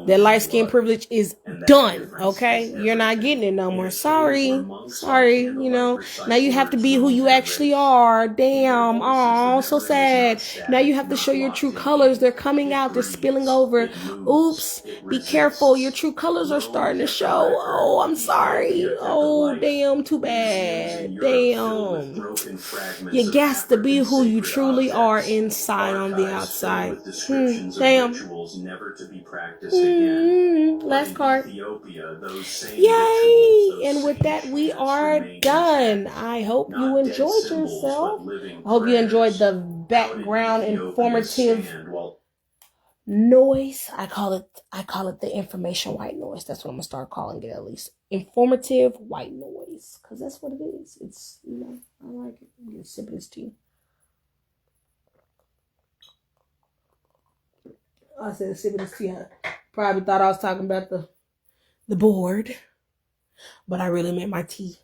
that light skin privilege is done. Okay, you're not getting it no more. Sorry. You know, now you have to be who you actually are. Damn. Oh, so sad. Now you have to show your true colors. They're coming out. They're spilling over. Oops. Be careful. Your true colors are starting to show. Oh, I'm sorry. Oh, damn. Too bad. Damn. You got to be who you truly are inside on the outside. Damn. Last card. Yay. And with that, we are done. I hope you enjoyed yourself. I hope you enjoyed the background informative noise. I call it the information white noise. That's what I'm gonna start calling it, at least. Informative white noise. is, because that's what it is. It's, you know, I like it. I'm gonna sip this tea. I said sip this tea. I probably thought I was talking about the board, but I really meant my tea.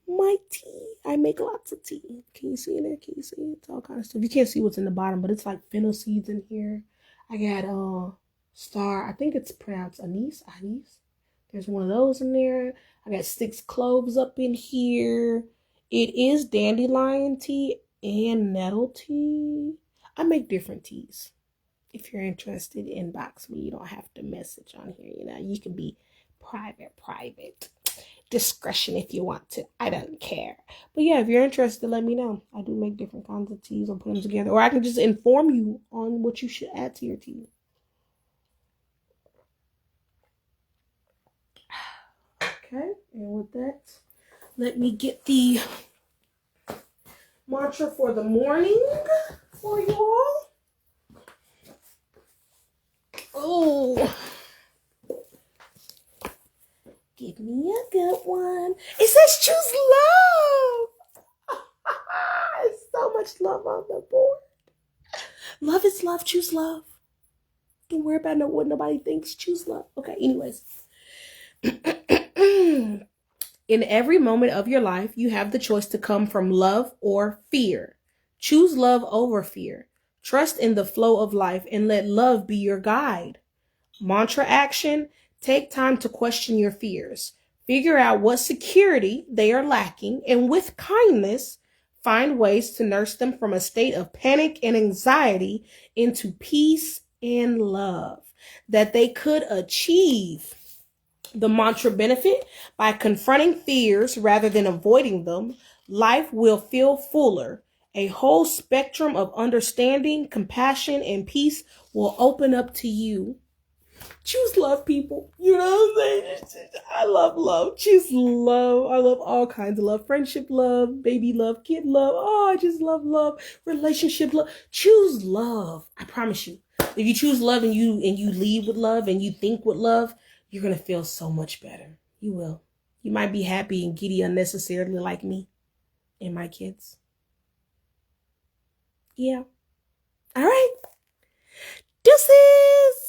My tea. I make lots of tea. Can you see in there? Can you see? It's all kind of stuff. You can't see what's in the bottom, but it's like fennel seeds in here. I got star. I think it's pronounced anise. Anise. There's one of those in there. I got 6 cloves up in here. It is dandelion tea and nettle tea. I make different teas. If you're interested, inbox me. You don't have to message on here. You know, you can be private. Discretion if you want to. I don't care. But yeah, if you're interested, let me know. I do make different kinds of teas and put them together. Or I can just inform you on what you should add to your tea. Okay, and with that, let me get the mantra for the morning for you all. Oh, give me a good one. It says choose love. There's so much love on the board. Love is love. Choose love. Don't worry about what nobody thinks. Choose love. Okay, anyways. In every moment of your life, you have the choice to come from love or fear. Choose love over fear. Trust in the flow of life and let love be your guide. Mantra action: take time to question your fears. Figure out what security they are lacking, and with kindness, find ways to nurse them from a state of panic and anxiety into peace and love that they could achieve. The mantra benefit: by confronting fears rather than avoiding them, life will feel fuller. A whole spectrum of understanding, compassion, and peace will open up to you. Choose love, people. You know what I'm saying? I love love. Choose love. I love all kinds of love. Friendship love, baby love, kid love. Oh, I just love love. Relationship love. Choose love. I promise you. If you choose love and you leave with love and you think with love, you're going to feel so much better. You will. You might be happy and giddy unnecessarily like me and my kids. Yeah. All right. Deuces.